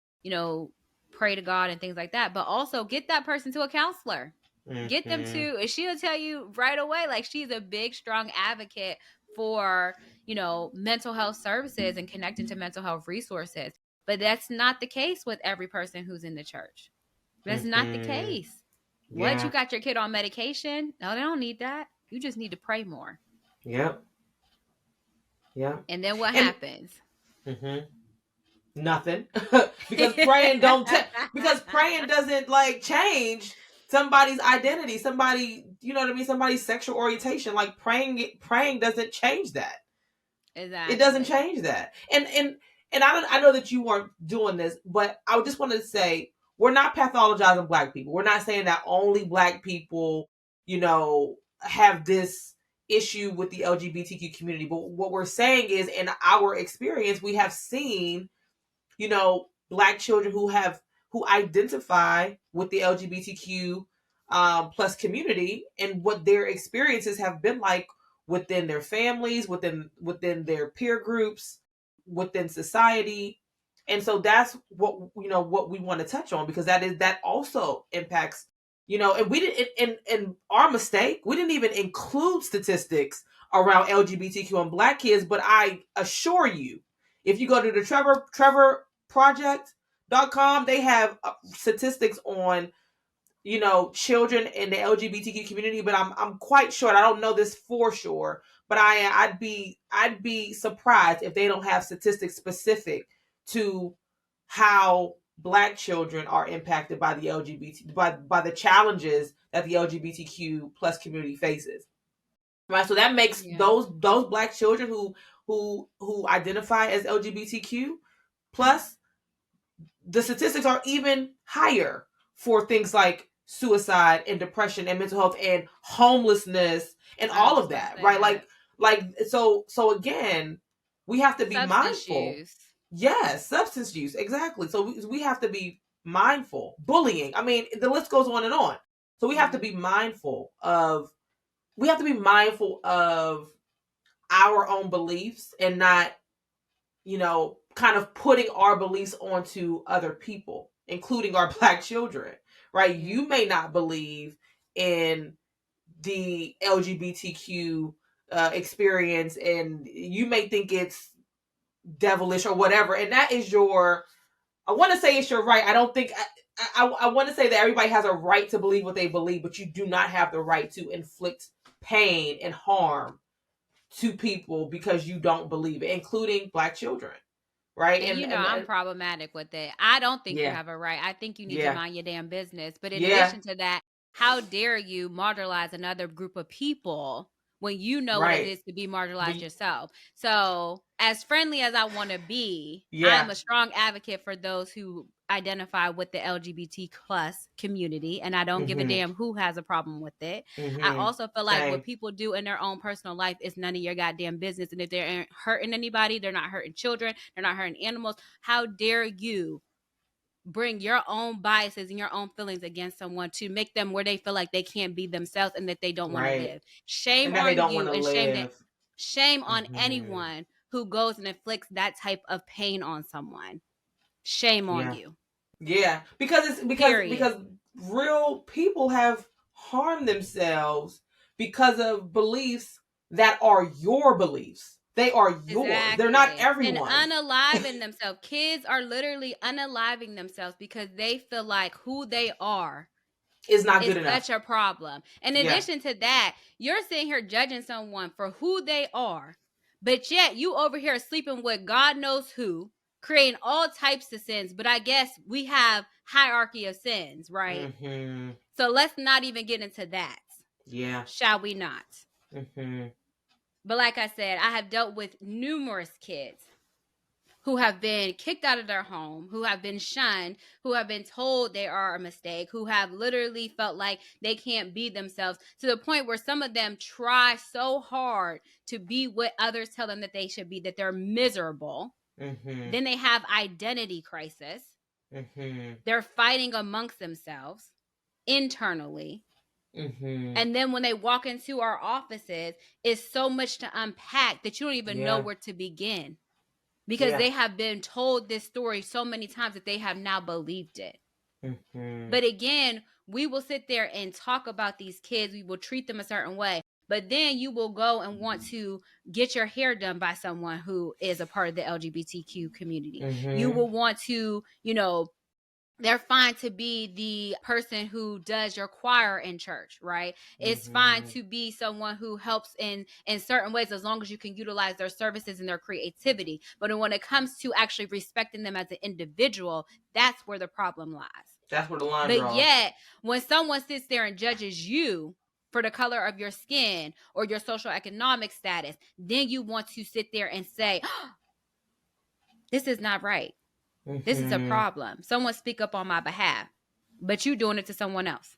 pray to God and things like that, but also get that person to a counselor. Get them Mm-hmm. to, and she'll tell you right away. Like, she's a big, strong advocate for mental health services and connecting to mental health resources. But that's not the case with every person who's in the church. That's not the Mm-hmm. case. What, you Yeah. got your kid on medication? No, they don't need that. You just need to pray more. Yep. Yep. And then what And happens? mm-hmm. Nothing. because praying don't because praying doesn't like change somebody's identity, somebody, you know what I mean, somebody's sexual orientation. Like, praying doesn't change that. It doesn't Exactly. change that. And I know that you weren't doing this, but I just wanted to say, we're not pathologizing Black people. We're not saying that only Black people, have this issue with the LGBTQ community. But what we're saying is, in our experience, we have seen, Black children who identify with the LGBTQ plus community, and what their experiences have been like within their families, within their peer groups, within society. And so that's what we want to touch on, because that also impacts, and we didn't, in our mistake, we didn't even include statistics around LGBTQ and Black kids. But I assure you, if you go to the Trevor Project.com, they have statistics on, children in the LGBTQ community. But I'm quite sure, I don't know this for sure, but I'd be surprised if they don't have statistics specific to how Black children are impacted by the LGBT, by the challenges that the LGBTQ plus community faces. Right, so that makes Yeah. those Black children who identify as LGBTQ plus, the statistics are even higher for things like suicide and depression and mental health and homelessness and I was all of just gonna that, say right? that. So again, we have to be Substance mindful. use. Yes, substance use, exactly. So we have to be mindful. Bullying, I mean, the list goes on and on. So we have to Mm-hmm. be mindful of we have to be mindful of our own beliefs, and not, kind of putting our beliefs onto other people, including our Black children, right? Yeah. You may not believe in the LGBTQ experience, and you may think it's devilish or whatever, and that is your. I want to say it's your right. I don't think. I want to say that everybody has a right to believe what they believe, but you do not have the right to inflict pain and harm to people because you don't believe it, including Black children, right? And I'm problematic with it. I don't think you Yeah, have a right. I think you need to yeah, mind your damn business. But in yeah, addition to that, how dare you marginalize another group of people when you know what it right. is to be marginalized Be, yourself? So, as friendly as I want to be, yeah. I'm a strong advocate for those who identify with the LGBT plus community, and I don't give a Mm-hmm. damn who has a problem with it. I Mm-hmm. also feel like what Same. people do in their own personal life is none of your goddamn business. And if they're hurting anybody, they're not hurting children, they're not hurting animals. How dare you bring your own biases and your own feelings against someone to make them where they feel like they can't be themselves and that they don't want to Right. live? Shame And that they on don't want you, to and live. shame on Mm-hmm. anyone who goes and inflicts that type of pain on someone. Shame on Yeah. you. Yeah. Because it's Period. because real people have harmed themselves because of beliefs that are your beliefs. They are yours. They're not Exactly. And everyone's. unaliving themselves. Kids are literally unaliving themselves because they feel like who they are It's not is good enough. such a problem. In Yeah. addition to that, you're sitting here judging someone for who they are, but yet you over here sleeping with God knows who, creating all types of sins. But I guess we have hierarchy of sins, right? Mm-hmm. So let's not even get into that. Yeah. Shall we not? Mm-hmm. But like I said, I have dealt with numerous kids who have been kicked out of their home, who have been shunned, who have been told they are a mistake, who have literally felt like they can't be themselves, to the point where some of them try so hard to be what others tell them that they should be, that they're miserable. Mm-hmm. Then they have identity crisis. Mm-hmm. They're fighting amongst themselves internally. Mm-hmm. And then when they walk into our offices, it's so much to unpack that you don't even know Yeah. where to begin, because Yeah. they have been told this story so many times that they have now believed it. Mm-hmm. But again, we will sit there and talk about these kids. We will treat them a certain way. But then you will go and want to get your hair done by someone who is a part of the LGBTQ community. You Mm-hmm. will want to, they're fine to be the person who does your choir in church, right? It's fine Mm-hmm. to be someone who helps in certain ways, as long as you can utilize their services and their creativity. But when it comes to actually respecting them as an individual, that's where the problem lies. That's where the line But draws. yet, when someone sits there and judges you for the color of your skin or your social economic status, then you want to sit there and say, oh, this is not right. This is a Mm-hmm. problem. Someone speak up on my behalf, but you doing it to someone else.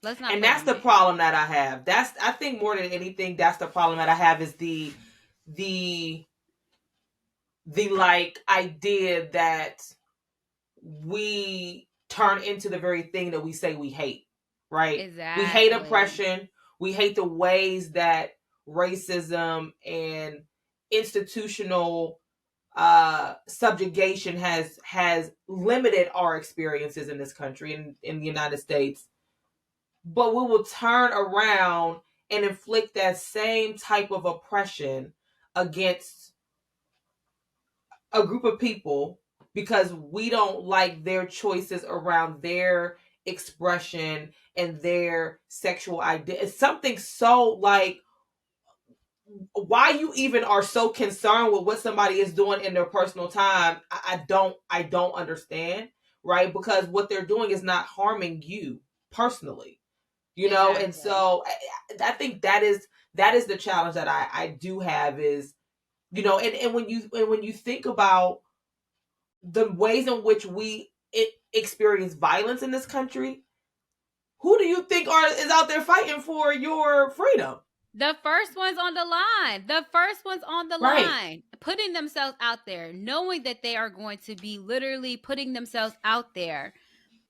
Let's not And play that's them the games. problem that I have. That's, I think more than anything, that's the problem that I have, is the the like idea that we turn into the very thing that we say we hate, right? We hate Exactly. oppression. We hate the ways that racism and institutional subjugation has limited our experiences in this country, in the United States. But we will turn around and inflict that same type of oppression against a group of people because we don't like their choices around their expression and their sexual identity. It's something so like, why you even are so concerned with what somebody is doing in their personal time. I don't understand, right? Because what they're doing is not harming you personally, and Exactly. so I think that is the challenge that I do have, is, and when you think about the ways in which we experience violence in this country, who do you think is out there fighting for your freedom? The first one's on the line. The first one's on the Right. line. Putting themselves out there, knowing that they are going to be literally putting themselves out there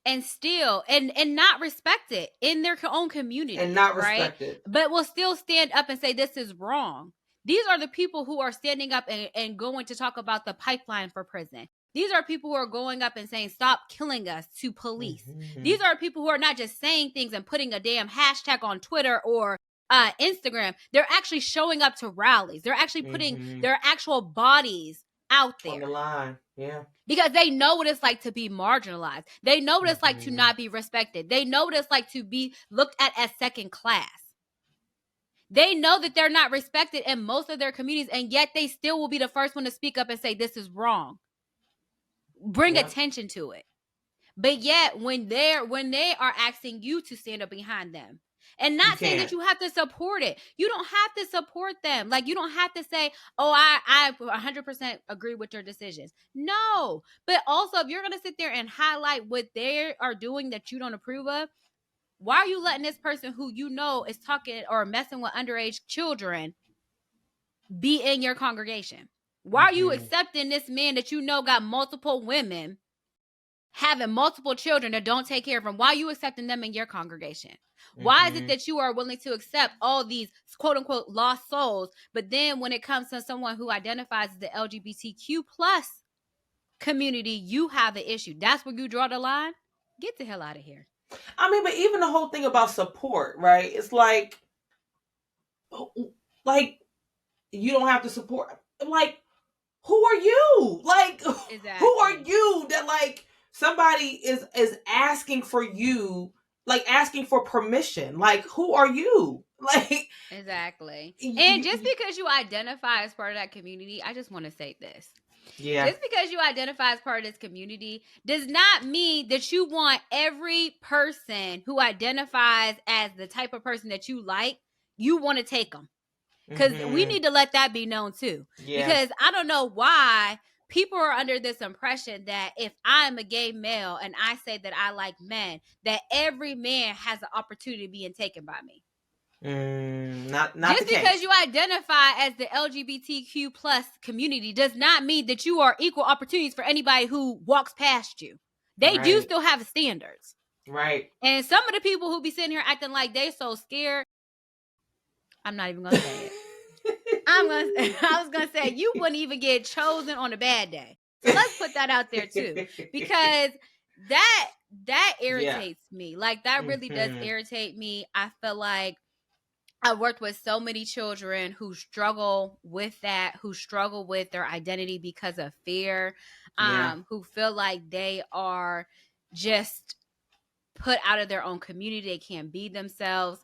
and still and not respect it in their own And community, not right? respected. But will still stand up and say this is wrong. These are the people who are standing up and going to talk about the pipeline for prison. These are people who are going up and saying stop killing us to police. Mm-hmm. These are people who are not just saying things and putting a damn hashtag on Twitter or Instagram. They're actually showing up to rallies. They're actually putting Mm-hmm. their actual bodies out On the there line. Yeah. because they know what it's like to be marginalized. They know what it's like to Mm-hmm. not be respected. They know what it's like to be looked at as second class. They know that they're not respected in most of their communities, and yet they still will be the first one to speak up and say, this is wrong. Bring Yep. attention to it. But yet, when they are asking you to stand up behind them, and You not saying that can't. you have to support it, you don't have to support them. Like you don't have to say, "Oh, I 100% agree with your decisions." No, but also if you're gonna sit there and highlight what they are doing that you don't approve of, why are you letting this person who you know is talking or messing with underage children be in your congregation? Why are you Mm-hmm. accepting this man that you know got multiple women having multiple children that don't take care of them? Why are you accepting them in your congregation? Why is it Mm-hmm. that you are willing to accept all these quote unquote lost souls, but then when it comes to someone who identifies as the LGBTQ plus community, you have an issue? That's where you draw the line. Get the hell out of here. I mean, but even the whole thing about support, right? It's like you don't have to support. Like, who are you? Like, who are Exactly. you that, like, somebody is asking for you, like asking for permission? Like, who are you? Like, Exactly. And just you, because you identify as part of that community, I just want to say this. yeah. Just because you identify as part of this community does not mean that you want every person who identifies as the type of person that you like, you want to take them. Because we Mm-hmm. need to let that be known too. Yeah. Because I don't know why people are under this impression that if I'm a gay male and I say that I like men, that every man has the opportunity to be taken by me. Not the Just because case. you identify as the LGBTQ plus community does not mean that you are equal opportunities for anybody who walks past you. They do Right. still have standards. Right. And some of the people who be sitting here acting like they so scared, I'm not even gonna say it. I was gonna say you wouldn't even get chosen on a bad day. So let's put that out there too. Because that Yeah. irritates me. Like that really does Mm-hmm. irritate me. I feel like I worked with so many children who struggle with that, who struggle with their identity because of fear, Yeah. who feel like they are just put out of their own community. They can't be themselves.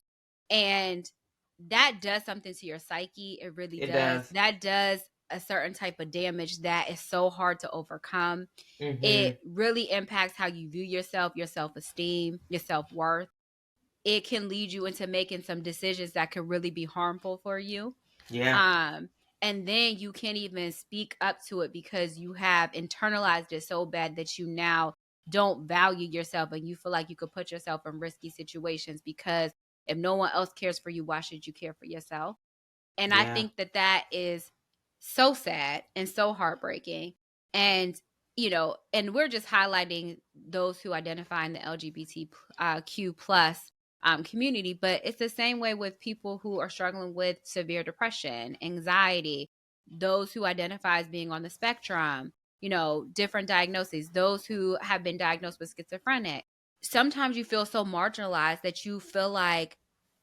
And that does something to your psyche. It really It does. does. That does a certain type of damage that is so hard to overcome. Mm-hmm. It really impacts how you view yourself, your self esteem, your self worth. It can lead you into making some decisions that could really be harmful for you. Yeah. Um, and then you can't even speak up to it because you have internalized it so bad that you now don't value yourself and you feel like you could put yourself in risky situations because if no one else cares for you, why should you care for yourself? And I Yeah. think that that is so sad and so heartbreaking. And, and we're just highlighting those who identify in the LGBTQ plus community, but it's the same way with people who are struggling with severe depression, anxiety, those who identify as being on the spectrum, different diagnoses, those who have been diagnosed with schizophrenic. Sometimes you feel so marginalized that you feel like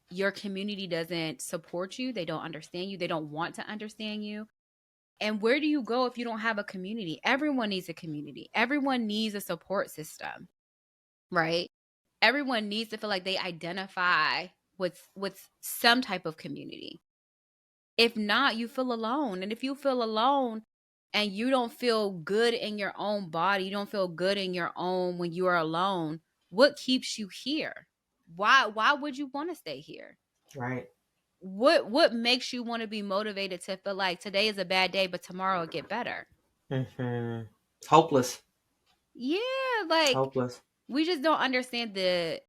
your community doesn't support you, they don't understand you, they don't want to understand you. And where do you go if you don't have a community? Everyone needs a community. Everyone needs a support system, right? Everyone needs to feel like they identify with some type of community. If not, you feel alone. And if you feel alone and you don't feel good in your own body, you don't feel good in your own when you are alone, what keeps you here? Why would you want to stay here? Right. What makes you want to be motivated to feel like today is a bad day but tomorrow will get better? Hmm. Hopeless. Yeah, like Hopeless. we just don't understand the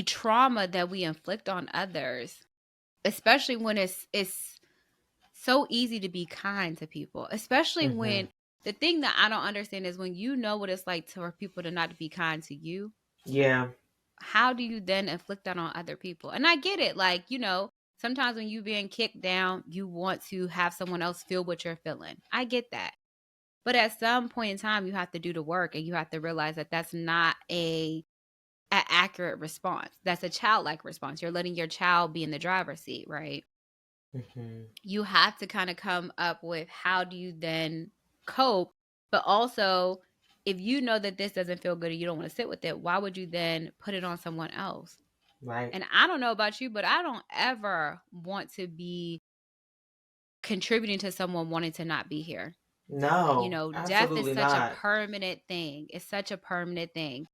trauma that we inflict on others, especially when it's so easy to be kind to people, especially Hmm. when the thing that I don't understand is when you know what it's like for people to not be kind to you, Yeah. how do you then inflict that on other people? And I get it, like, sometimes when you being kicked down, you want to have someone else feel what you're feeling. I get that. But at some point in time, you have to do the work and you have to realize that that's not a accurate response. That's a childlike response. You're letting your child be in the driver's seat, right? Hmm. You have to kind of come up with how do you then cope, but also if you know that this doesn't feel good and you don't want to sit with it, why would you then put it on someone else? Right. And I don't know about you, but I don't ever want to be contributing to someone wanting to not be here. No, Death is absolutely such a not. permanent thing. It's such a permanent thing.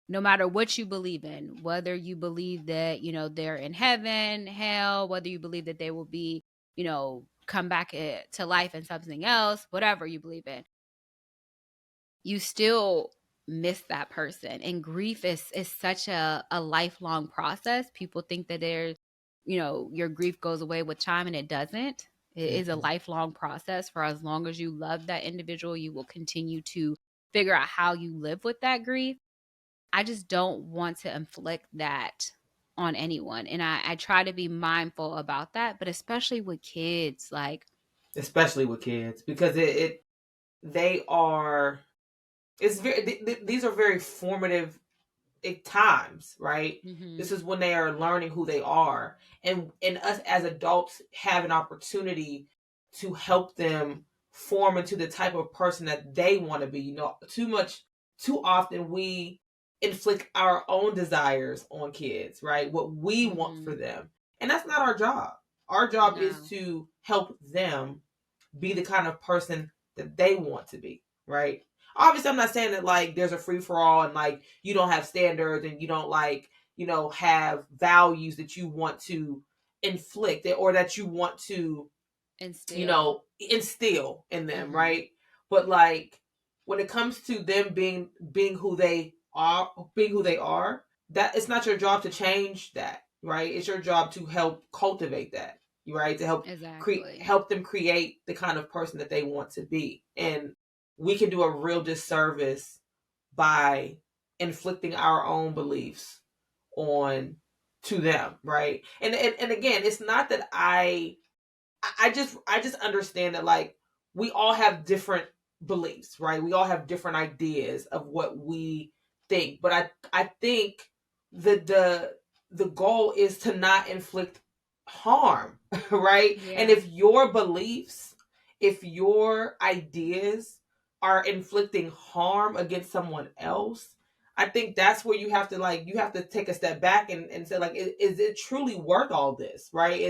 No matter what you believe in, whether you believe that, they're in heaven, hell, whether you believe that they will be, come back to life and something else, whatever you believe in, you still miss that person. And grief is such a lifelong process. People think that there's, your grief goes away with time, and it doesn't. It is a Hmm. lifelong process. For as long as you love that individual, you will continue to figure out how you live with that grief. I just don't want to inflict that on anyone. And I try to be mindful about that, but especially with kids, like, Especially with kids, because they are. It's very. These are very formative times, right? mm-hmm, This is when they are learning who they are, and us as adults have an opportunity to help them form into the type of person that they want to be. Too often we inflict our own desires on kids, right? What we want mm-hmm, for them, and that's not our job. Our job is no, to help them be the kind of person that they want to be, right? Obviously, I'm not saying that like there's a free for all and like you don't have standards and you don't like, have values that you want to inflict or that you want to, and still, instill in them, mm-hmm, right? But like when it comes to them being who they are, that it's not your job to change that, right? It's your job to help cultivate that, right? To exactly, help them create the kind of person that they want to be. And we can do a real disservice by inflicting our own beliefs on to them, right? And again, it's not that I just understand that like we all have different beliefs, right? We all have different ideas of what we think, but I think the goal is to not inflict harm, right? And yeah, if your ideas are inflicting harm against someone else, I think that's where you have to take a step back and say like is it truly worth all this, right?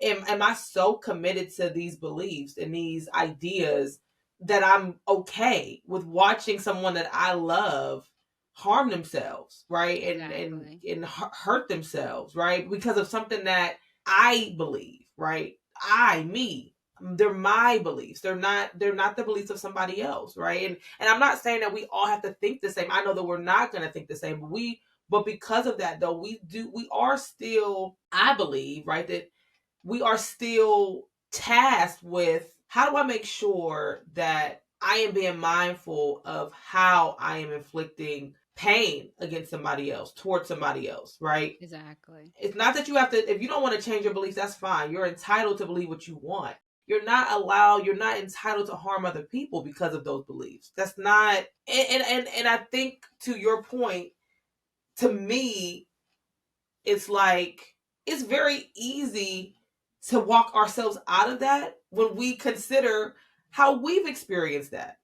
Am I so committed to these beliefs and these ideas that I'm okay with watching someone that I love harm themselves, right? exactly, And hurt themselves, right? Because of something that I believe, right? I, me. they're my beliefs. They're not the beliefs of somebody else, right? And I'm not saying that we all have to think the same. I know that we're not going to think the same, but because of that though, we are still, I believe, right, that we are still tasked with, how do I make sure that I am being mindful of how I am inflicting pain against somebody else, towards somebody else, right? Exactly. It's not that you have to, if you don't want to change your beliefs, that's fine. You're entitled to believe what you want. You're not entitled to harm other people because of those beliefs. That's not, and I think to your point, to me, it's like, it's very easy to walk ourselves out of that when we consider how we've experienced that,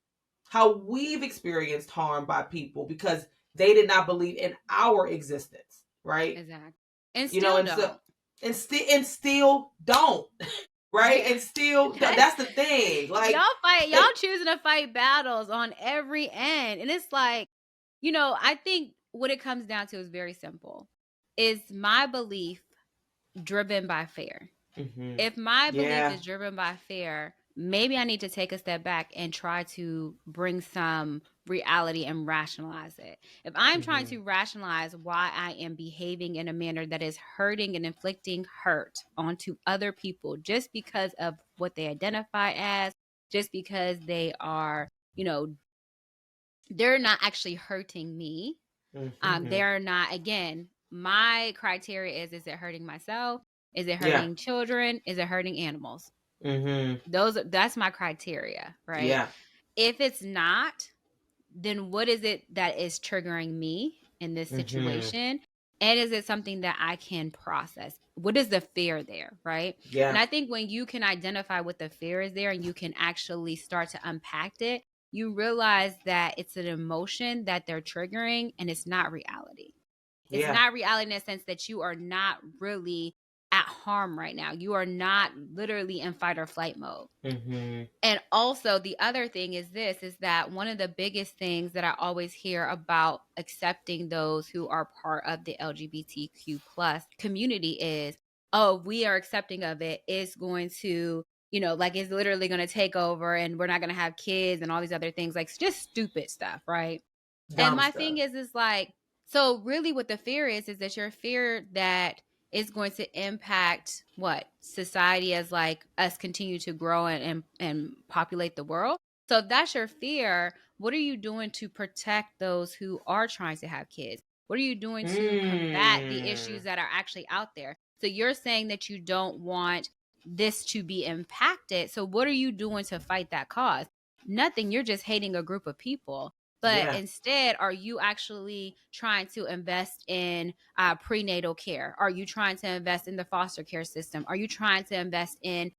how we've experienced harm by people because they did not believe in our existence, right? Exactly. And You know, still and so, don't. and still don't, right? Yeah. And still That's, that's the thing. y'all Like, fight, y'all choosing to fight battles on every end. And it's like, I think what it comes down to is very simple. Is my belief driven by fear? mm-hmm. If my belief Yeah. is driven by fear, maybe I need to take a step back and try to bring some reality and rationalize it. If I'm trying Mm-hmm. to rationalize why I am behaving in a manner that is hurting and inflicting hurt onto other people just because of what they identify as, just because they are, they're not actually hurting me. Mm-hmm. They're not, again, my criteria is it hurting myself? Is it Yeah. hurting children? Is it hurting animals? Mm-hmm. That's my criteria, right? Yeah. If it's not, then what is it that is triggering me in this Mm-hmm. situation? And is it something that I can process? What is the fear there, right? And Yeah. I think when you can identify what the fear is there and you can actually start to unpack it, you realize that it's an emotion that they're triggering and it's not reality. It's Yeah. not reality in the sense that you are not really at harm right now. You are not literally in fight or flight mode. Mm-hmm. And also the other thing is this, is that one of the biggest things that I always hear about accepting those who are part of the LGBTQ plus community is, oh, we are accepting of it, it's going to, like it's literally going to take over and we're not going to have kids and all these other things, like just stupid stuff, right? And Dumb my thing stuff. is like, so really what the fear is that your fear that is going to impact what society as like us continue to grow and populate the world. So if that's your fear, what are you doing to protect those who are trying to have kids? What are you doing to combat the issues Mm. that are actually out there? So you're saying that you don't want this to be impacted. So what are you doing to fight that cause? Nothing. You're just hating a group of people. But Yeah. instead, are you actually trying to invest in prenatal care? Are you trying to invest in the foster care system? Are you trying to invest in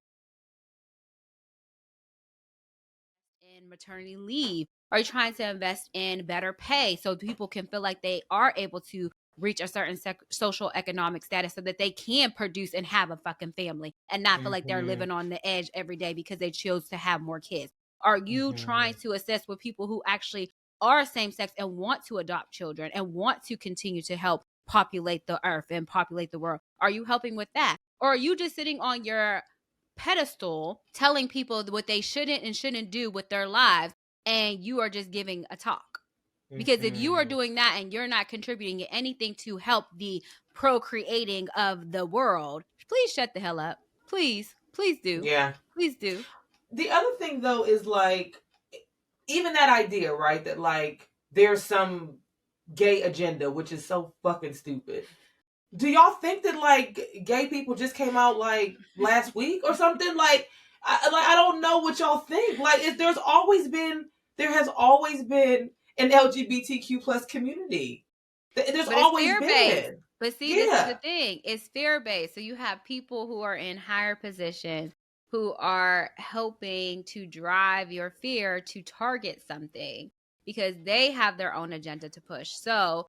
maternity leave? Are you trying to invest in better pay so people can feel like they are able to reach a certain social economic status so that they can produce and have a fucking family and not feel like they're Mm-hmm. living on the edge every day because they chose to have more kids? Are you Mm-hmm. trying to assess with people who actually are same sex and want to adopt children and want to continue to help populate the earth and populate the world? Are you helping with that? Or are you just sitting on your pedestal telling people what they shouldn't and shouldn't do with their lives, and you are just giving a talk? Because if you are Mm-hmm. doing that and you're not contributing anything to help the procreating of the world, please shut the hell up. Please do. Yeah. Please do. The other thing though is like, even that idea, right? That like there's some gay agenda, which is so fucking stupid. Do y'all think that like gay people just came out like last week or something? I don't know what y'all think. Like, there has always been an LGBTQ plus community. There's But it's always fear based. been. But see, this is the Yeah. thing. It's fear based. So you have people who are in higher positions who are helping to drive your fear to target something because they have their own agenda to push. So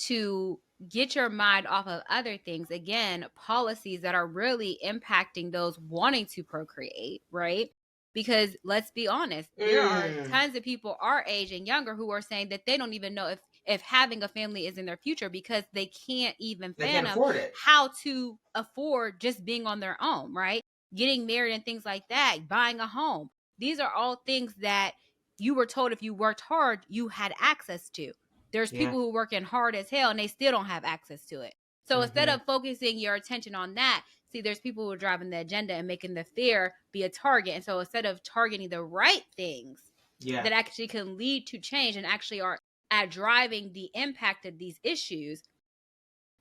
to get your mind off of other things, again, policies that are really impacting those wanting to procreate, right? Because let's be honest, there are Mm. tons of people our age and younger who are saying that they don't even know if having a family is in their future because they can't even They can't fathom afford it. how to afford just being on their own, right? getting married and things like that, buying a home. These are all things that you were told if you worked hard, you had access to. There's Yeah. people who working hard as hell and they still don't have access to it. So instead Mm-hmm. of focusing your attention on that, see, there's people who are driving the agenda and making the fear be a target. And so instead of targeting the right things Yeah. that actually can lead to change and actually are at driving the impact of these issues,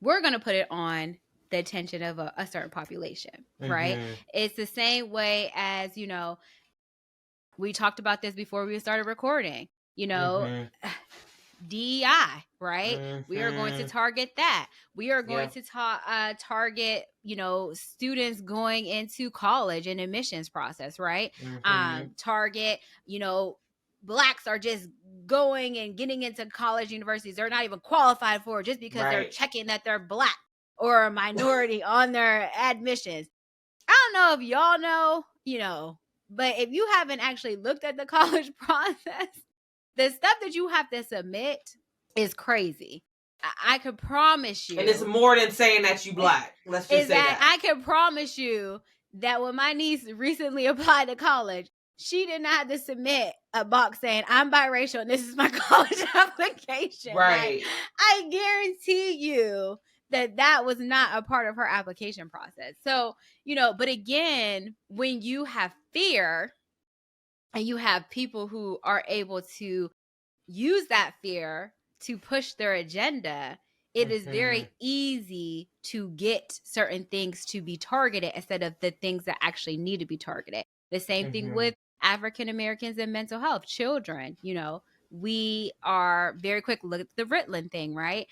we're going to put it on the attention of a certain population, right? Mm-hmm. It's the same way as, we talked about this before we started recording, Mm-hmm. DEI, right? We are going to Mm-hmm. target that. We are going Yeah. to target, students going into college and admissions process, right? Mm-hmm. Target, blacks are just going and getting into college universities. They're not even qualified for it just because they're Right. checking that they're black or a minority on their admissions. I don't know if y'all know, but if you haven't actually looked at the college process, the stuff that you have to submit is crazy. I could promise you. And it's more than saying that you black. Let's just Is say that that. I can promise you that when my niece recently applied to college, she did not have to submit a box saying I'm biracial and this is my college application. Right. Like, I guarantee you that was not a part of her application process. So, but again, when you have fear and you have people who are able to use that fear to push their agenda, it is very easy to get certain things to be targeted instead of the things that actually need to be targeted. The same thing with African Americans and mental health, children. We are very quick. Look at the Ritalin thing, right?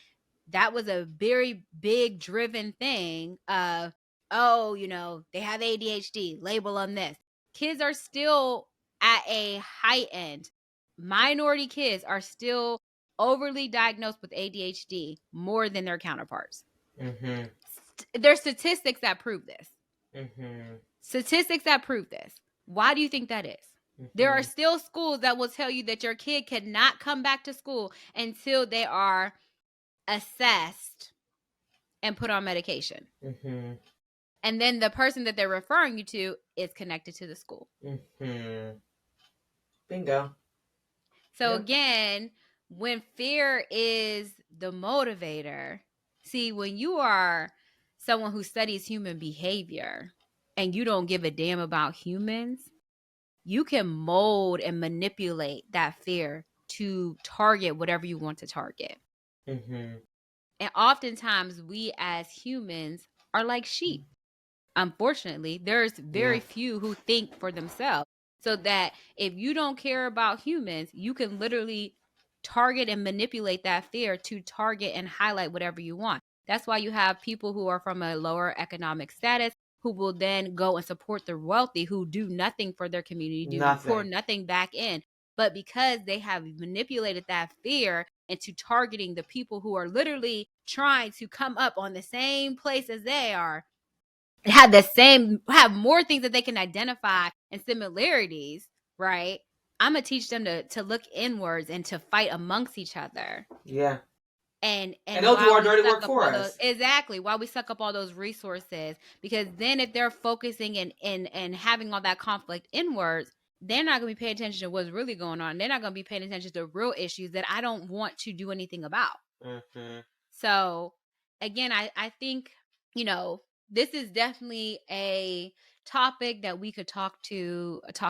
That was a very big driven thing of, they have ADHD, label on this. Kids are still at a high end. Minority kids are still overly diagnosed with ADHD more than their counterparts. Mm-hmm. There's statistics that prove this. Mm-hmm. Statistics that prove this. Why do you think that is? Mm-hmm. There are still schools that will tell you that your kid cannot come back to school until they are assessed and put on medication. Mm-hmm. And then the person that they're referring you to is connected to the school. Mm-hmm. Bingo. So again, when fear is the motivator, see, when you are someone who studies human behavior and you don't give a damn about humans, you can mold and manipulate that fear to target whatever you want to target. Mm-hmm. And oftentimes we as humans are like sheep. Unfortunately, there's very few who think for themselves. So that if you don't care about humans, you can literally target and manipulate that fear to target and highlight whatever you want. That's why you have people who are from a lower economic status who will then go and support the wealthy who do nothing for their community, pour nothing back in. But because they have manipulated that fear into targeting the people who are literally trying to come up on the same place as they are, have more things that they can identify and similarities, right? I'm gonna teach them to look inwards and to fight amongst each other. Yeah. And they'll do our dirty work for us. Exactly. Why we suck up all those resources. Because then if they're focusing and having all that conflict inwards, they're not gonna be paying attention to what's really going on. They're not gonna be paying attention to real issues that I don't want to do anything about. Mm-hmm. So again, I think, this is definitely a topic that we could talk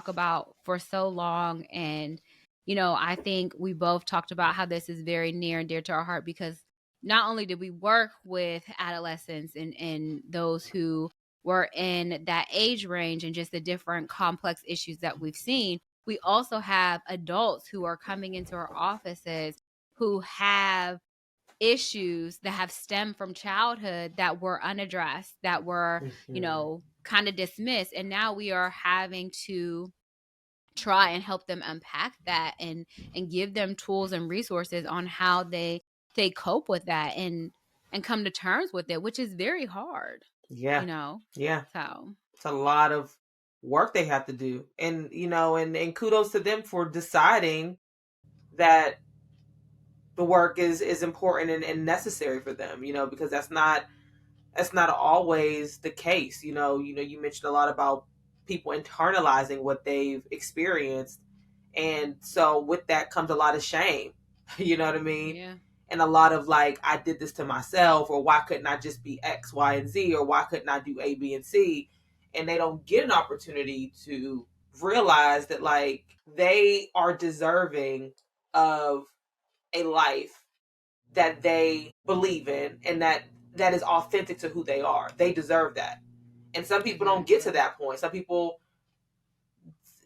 about for so long. And, I think we both talked about how this is very near and dear to our heart because not only did we work with adolescents and those who were in that age range and just the different complex issues that we've seen, we also have adults who are coming into our offices who have issues that have stemmed from childhood that were unaddressed, that were, kind of dismissed. And now we are having to try and help them unpack that and give them tools and resources on how they cope with that and come to terms with it, which is very hard. Yeah. Yeah. So it's a lot of work they have to do. And, and kudos to them for deciding that the work is important and necessary for them, because that's not that's not always the case. You mentioned a lot about people internalizing what they've experienced, and so with that comes a lot of shame. You know what I mean? Yeah. And a lot of like, I did this to myself, or why couldn't I just be X, Y, and Z, or why couldn't I do A, B, and C? And they don't get an opportunity to realize that like they are deserving of a life that they believe in, and that is authentic to who they are. They deserve that. And some people don't get to Exactly. that point. Some people,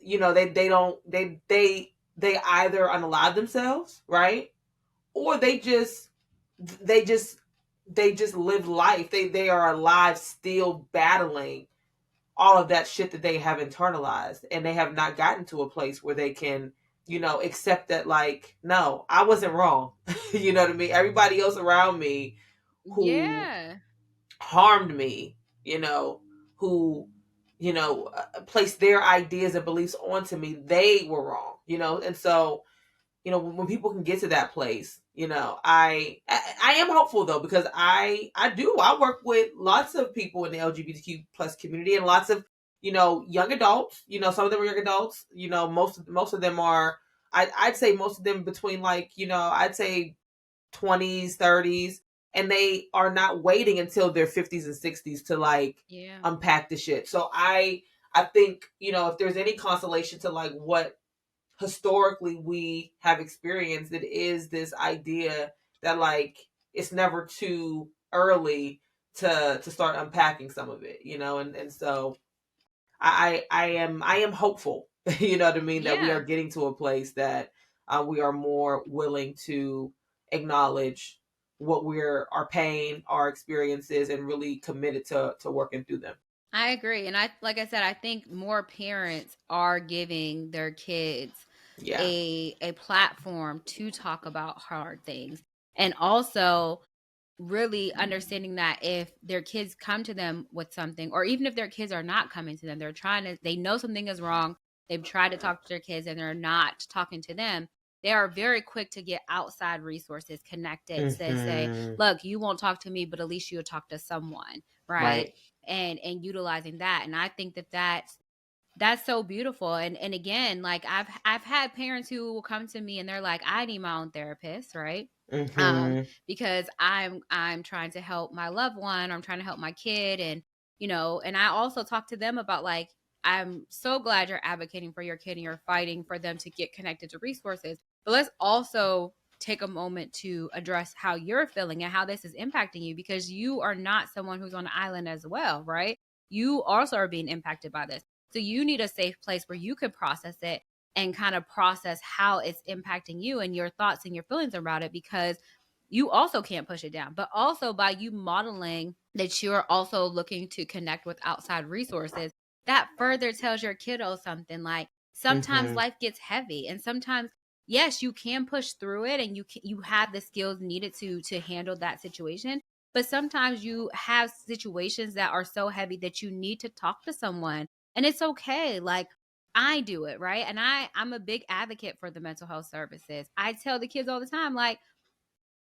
they don't they either unalive themselves, right? Or they just they just live life. They are alive still battling all of that shit that they have internalized, and they have not gotten to a place where they can accept that, like, no, I wasn't wrong. You know what I mean? Everybody else around me who Yeah. harmed me, who placed their ideas and beliefs onto me, they were wrong. And so when people can get to that place, I am hopeful though, because I work with lots of people in the LGBTQ plus community, and lots of young adults. Some of them are young adults. Most of them are. I'd say most of them between, like, I'd say 20s, 30s, and they are not waiting until their 50s and 60s to like Yeah. unpack the shit. So I think, if there's any consolation to like what historically we have experienced, it is this idea that like it's never too early to start unpacking some of it, and so I am hopeful. You know what I mean, that we are Yeah. getting to a place that we are more willing to acknowledge our pain, our experiences, and really committed to working through them. I agree. And like I said, I think more parents are giving their kids Yeah. a platform to talk about hard things. And also really understanding that if their kids come to them with something, or even if their kids are not coming to them, they know something is wrong, they've tried to talk to their kids and they're not talking to them, they are very quick to get outside resources connected to say, Mm-hmm. look, you won't talk to me, but at least you'll talk to someone, right? Right. And utilizing that. And I think that's so beautiful. And again, like I've had parents who will come to me and they're like, I need my own therapist, right? Mm-hmm. Because I'm trying to help my loved one, or I'm trying to help my kid. And and I also talk to them about, like, I'm so glad you're advocating for your kid and you're fighting for them to get connected to resources, but let's also take a moment to address how you're feeling and how this is impacting you, because you are not someone who's on an island as well, right? You also are being impacted by this. So you need a safe place where you can process it and kind of process how it's impacting you and your thoughts and your feelings about it, because you also can't push it down. But also, by you modeling that you're also looking to connect with outside resources, that further tells your kiddo something like, sometimes Mm-hmm. life gets heavy, and sometimes, yes, you can push through it, and you have the skills needed to handle that situation. But sometimes you have situations that are so heavy that you need to talk to someone, and it's okay. Like, I do it, right? And I'm a big advocate for the mental health services. I tell the kids all the time, like,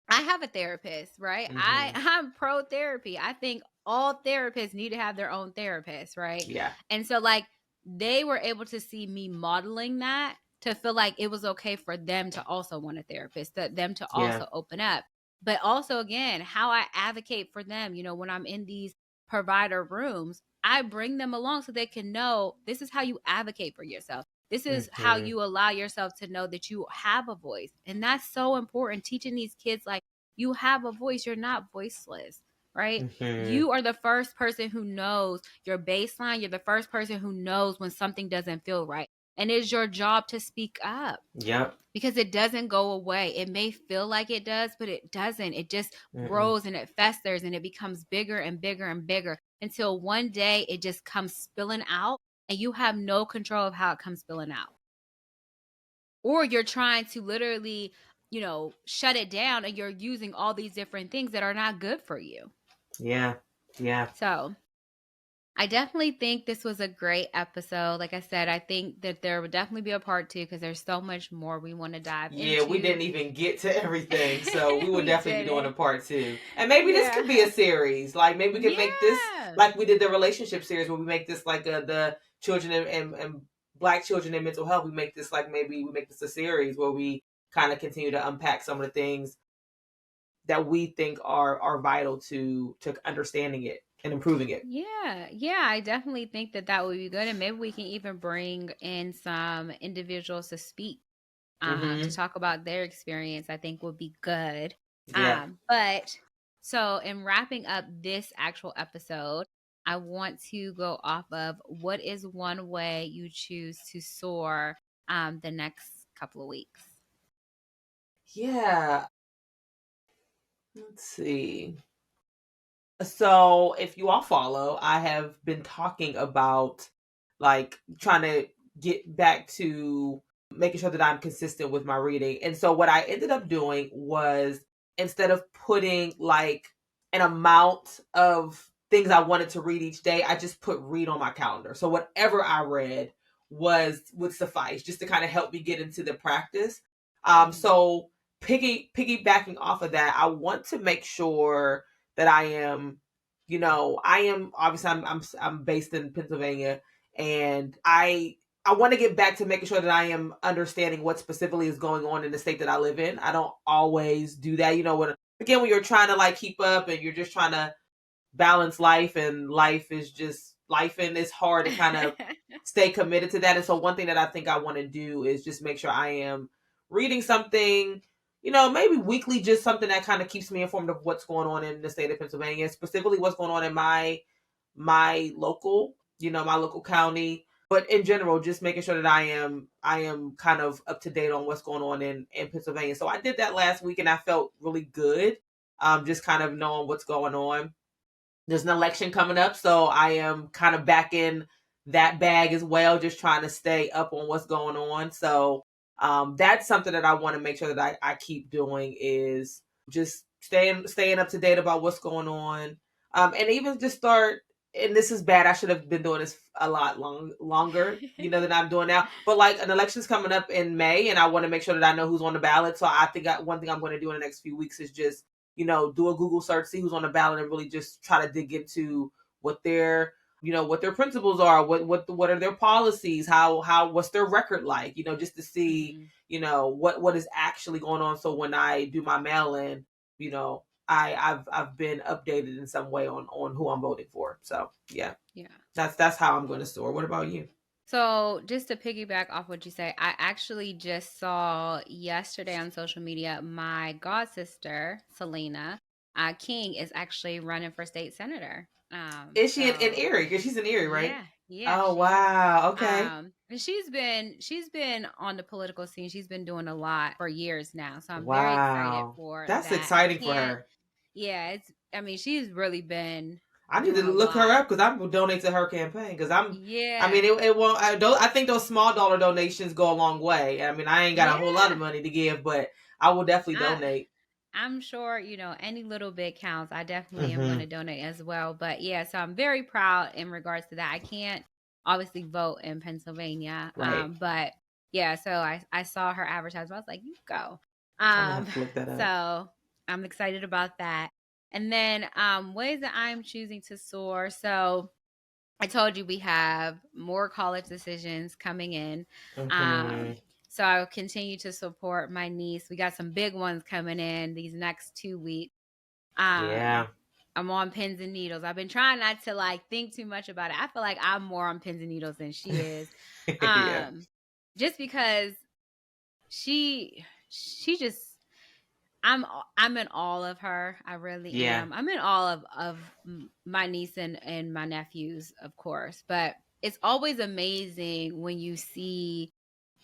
I have a therapist, right? Mm-hmm. I'm pro therapy. I think all therapists need to have their own therapist, right? Yeah. And so, like, they were able to see me modeling that, to feel like it was okay for them to also want a therapist, that them to Yeah. also open up. But also, again, how I advocate for them, when I'm in these provider rooms, I bring them along so they can know this is how you advocate for yourself. This is how Mm-hmm. you allow yourself to know that you have a voice. And that's so important. Teaching these kids, like, you have a voice, you're not voiceless, right? Mm-hmm. You are the first person who knows your baseline. You're the first person who knows when something doesn't feel right. And it's your job to speak up, Yep. because it doesn't go away. It may feel like it does, but it doesn't. It just Mm-mm. grows and it festers and it becomes bigger and bigger and bigger, until one day it just comes spilling out, and you have no control of how it comes spilling out. Or you're trying to literally, shut it down, and you're using all these different things that are not good for you. Yeah. Yeah. So I definitely think this was a great episode. Like I said, I think that there would definitely be a part two because there's so much more we want to dive Yeah, we into. didn't even get to everything, so we would We definitely be doing a didn't. part two. And maybe this could be a Yeah. series. Like maybe we could make this Yeah. like we did the relationship series where we make this like the children and black children and mental health. We make this like maybe we make this a series where we kind of continue to unpack some of the things that we think are vital to understanding it and improving it. Yeah, yeah, I definitely think that that would be good, and maybe we can even bring in some individuals to speak, to Mm-hmm. talk about their experience. I think would be good. Yeah. But so in wrapping up this actual episode, I want to go off of what is one way you choose to soar the next couple of weeks. Yeah. Let's see. So, if you all follow, I have been talking about like trying to get back to making sure that I'm consistent with my reading. And so, what I ended up doing was instead of putting like an amount of things I wanted to read each day, I just put read on my calendar. So, whatever I read would suffice just to kind of help me get into the practice. Hmm. So piggybacking off of that, I want to make sure that I am, I am obviously I'm based in Pennsylvania, and I want to get back to making sure that I am understanding what specifically is going on in the state that I live in. I don't always do that, when you're trying to like keep up and you're just trying to balance life, and life is just life, and it's hard to kind of stay committed to that. And so one thing that I think I want to do is just make sure I am reading something, maybe weekly, just something that kind of keeps me informed of what's going on in the state of Pennsylvania, specifically what's going on in my local, my local county. But in general, just making sure that I am kind of up to date on what's going on in Pennsylvania. So I did that last week and I felt really good. Just kind of knowing what's going on. There's an election coming up, so I am kind of back in that bag as well, just trying to stay up on what's going on. So that's something that I want to make sure that I keep doing, is just staying up to date about what's going on. And even just start, and this is bad, I should have been doing this a lot longer, than I'm doing now. But like an election's coming up in May, and I want to make sure that I know who's on the ballot. So I think one thing I'm going to do in the next few weeks is just do a Google search, see who's on the ballot, and really just try to dig into what their, what their principles are, what are their policies, how what's their record like, just to see, Hmm. what is actually going on. So when I do my mail in, I've been updated in some way on who I'm voting for. So yeah, Yeah. that's how I'm going to soar. What about you? So, just to piggyback off what you say, I actually just saw yesterday on social media my god sister, Selena King, is actually running for state senator. Is she in So Erie? Because she's in Erie, right? yeah, yeah, Oh wow. Okay. and she's been on the political scene. She's been doing a lot for years now. So I'm very excited Wow. for That's that. I exciting for can't. her. Yeah, I mean, she's really been I need to doing a look her lot. up because I'm gonna donate to her campaign. Because I mean, Yeah, it won't. I think those small dollar donations go a long way. I mean, I ain't got a whole lot of yeah. money to give, but I will definitely I donate. I'm sure, any little bit counts. I definitely am going Mm-hmm. to donate as well. But yeah, so I'm very proud in regards to that. I can't obviously vote in Pennsylvania. Right. But yeah, so I saw her advertisement. I was like, you go. I'm gonna Um, have to look that up. so I'm excited about that. And then ways that I'm choosing to soar. So I told you we have more college decisions coming in. Mm-hmm. Um, so I will continue to support my niece. We got some big ones coming in these next 2 weeks. Yeah. I'm on pins and needles. I've been trying not to like think too much about it. I feel like I'm more on pins and needles than she is. Yeah. Um, just because she just I'm in all of her. I really Yeah. am. I'm in all of my niece and my nephews, of course. But it's always amazing when you see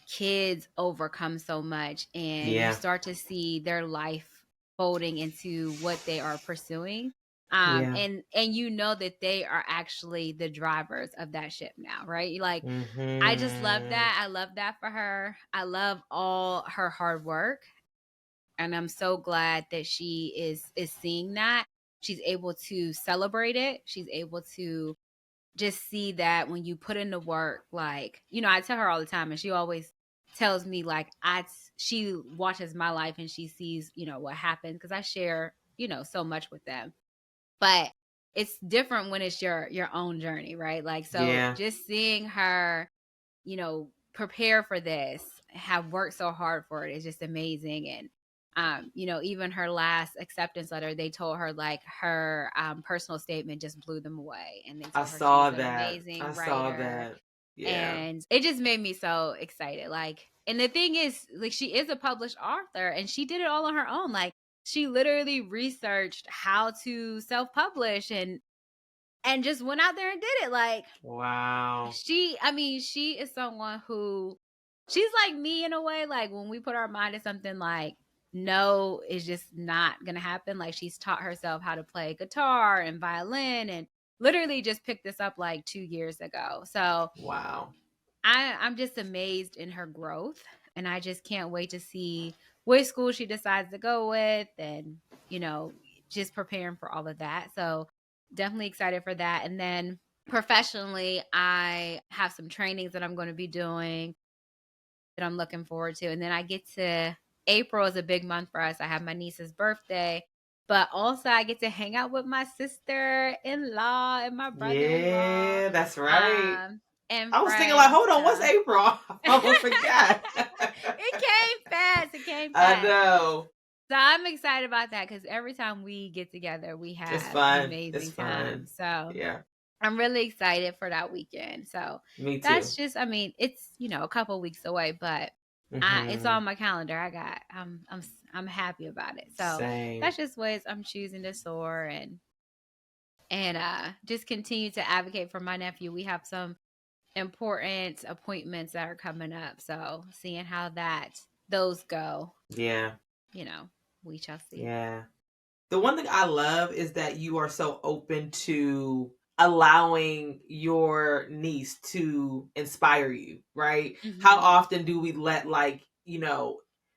kids overcome so much and you Yeah. start to see their life folding into what they are pursuing. Yeah. And you know that they are actually the drivers of that ship now, right? Like I just love Mm-hmm. that. I love that for her. I love all her hard work, and I'm so glad that she is seeing that. She's able to celebrate it. She's able to just see that when you put in the work, like, I tell her all the time, and she always tells me, like, she watches my life and she sees, what happens, because I share, so much with them. But it's different when it's your own journey, right? Like, so Yeah. just seeing her, prepare for this, have worked so hard for it is just amazing. And even her last acceptance letter, they told her, like, her personal statement just blew them away, and they I told her saw she's an that. I amazing saw writer. that. Yeah. And it just made me so excited. Like, and the thing is, like, she is a published author, and she did it all on her own. Like, she literally researched how to self-publish, and just went out there and did it. Like, Wow. she is someone who, she's like me in a way. Like, when we put our mind to something, like, no, it's just not gonna happen. Like, she's taught herself how to play guitar and violin, and literally just picked this up like 2 years ago. So Wow. I'm just amazed in her growth, and I just can't wait to see which school she decides to go with, and just preparing for all of that. So definitely excited for that. And then professionally, I have some trainings that I'm going to be doing that I'm looking forward to. And then I get to, April is a big month for us. I have my niece's birthday, but also I get to hang out with my sister-in-law and my brother-in-law, Yeah, that's right. um, and I was thinking like, friends. hold on, what's So April? I almost forgot. it came fast. It came I fast. know. So I'm excited about that, because every time we get together, we It's have an fun. It's amazing time. fun. So Yeah. I'm really excited for that weekend. So Me too. that's just, it's, a couple weeks away, but it's Hmm. on my calendar. I'm happy about it. So Same. that's just ways I'm choosing to soar, and just continue to advocate for my nephew. We have some important appointments that are coming up. So seeing how those go, Yeah. you know, we shall see. Yeah. The one thing I love is that you are so open to allowing your niece to inspire you, right? How Hmm. often do we let, like,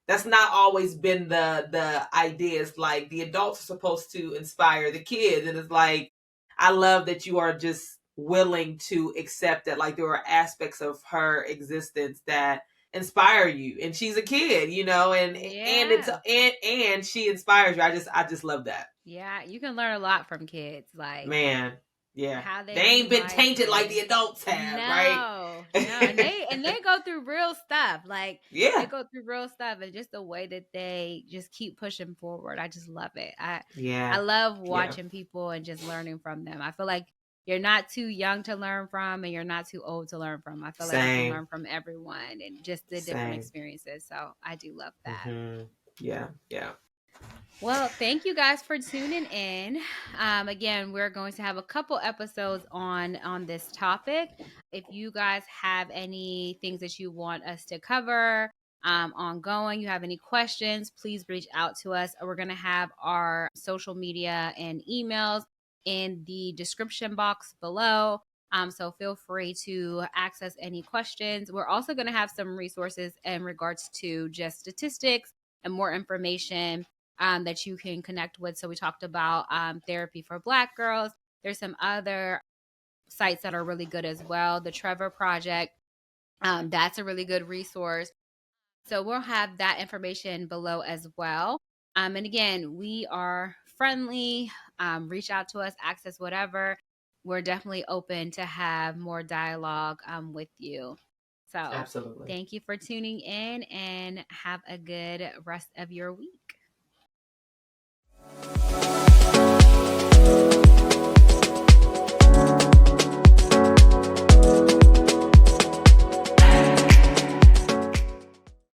that's not always been the idea. It's like the adults are supposed to inspire the kids, and it's like, I love that you are just willing to accept that, like, there are aspects of her existence that inspire you, and she's a kid, and it's Yeah. and she inspires you. I just love that. Yeah. You can learn a lot from kids, like Man, yeah, how they they view ain't been life. tainted like the And adults have, right? no, no. And they go through real stuff. Like, they Yeah. go through real stuff, and just the way that they just keep pushing forward. I just love it. I Yeah. love Yeah. watching people and just learning from them. I feel like you're not too young to learn from, and you're not too old to learn from. I feel like you can Same. learn from everyone and just the different Same. experiences. So I do love that. Hmm. Yeah. Yeah. Well, thank you guys for tuning in. Again, we're going to have a couple episodes on this topic. If you guys have any things that you want us to cover ongoing, you have any questions, please reach out to us. We're going to have our social media and emails in the description box below. So feel free to access any questions. We're also going to have some resources in regards to just statistics and more information that you can connect with. So we talked about therapy for Black girls. There's some other sites that are really good as well. The Trevor Project, that's a really good resource. So we'll have that information below as well. And again, we are friendly. Reach out to us, access whatever. We're definitely open to have more dialogue with you. So Absolutely. thank you for tuning in, and have a good rest of your week.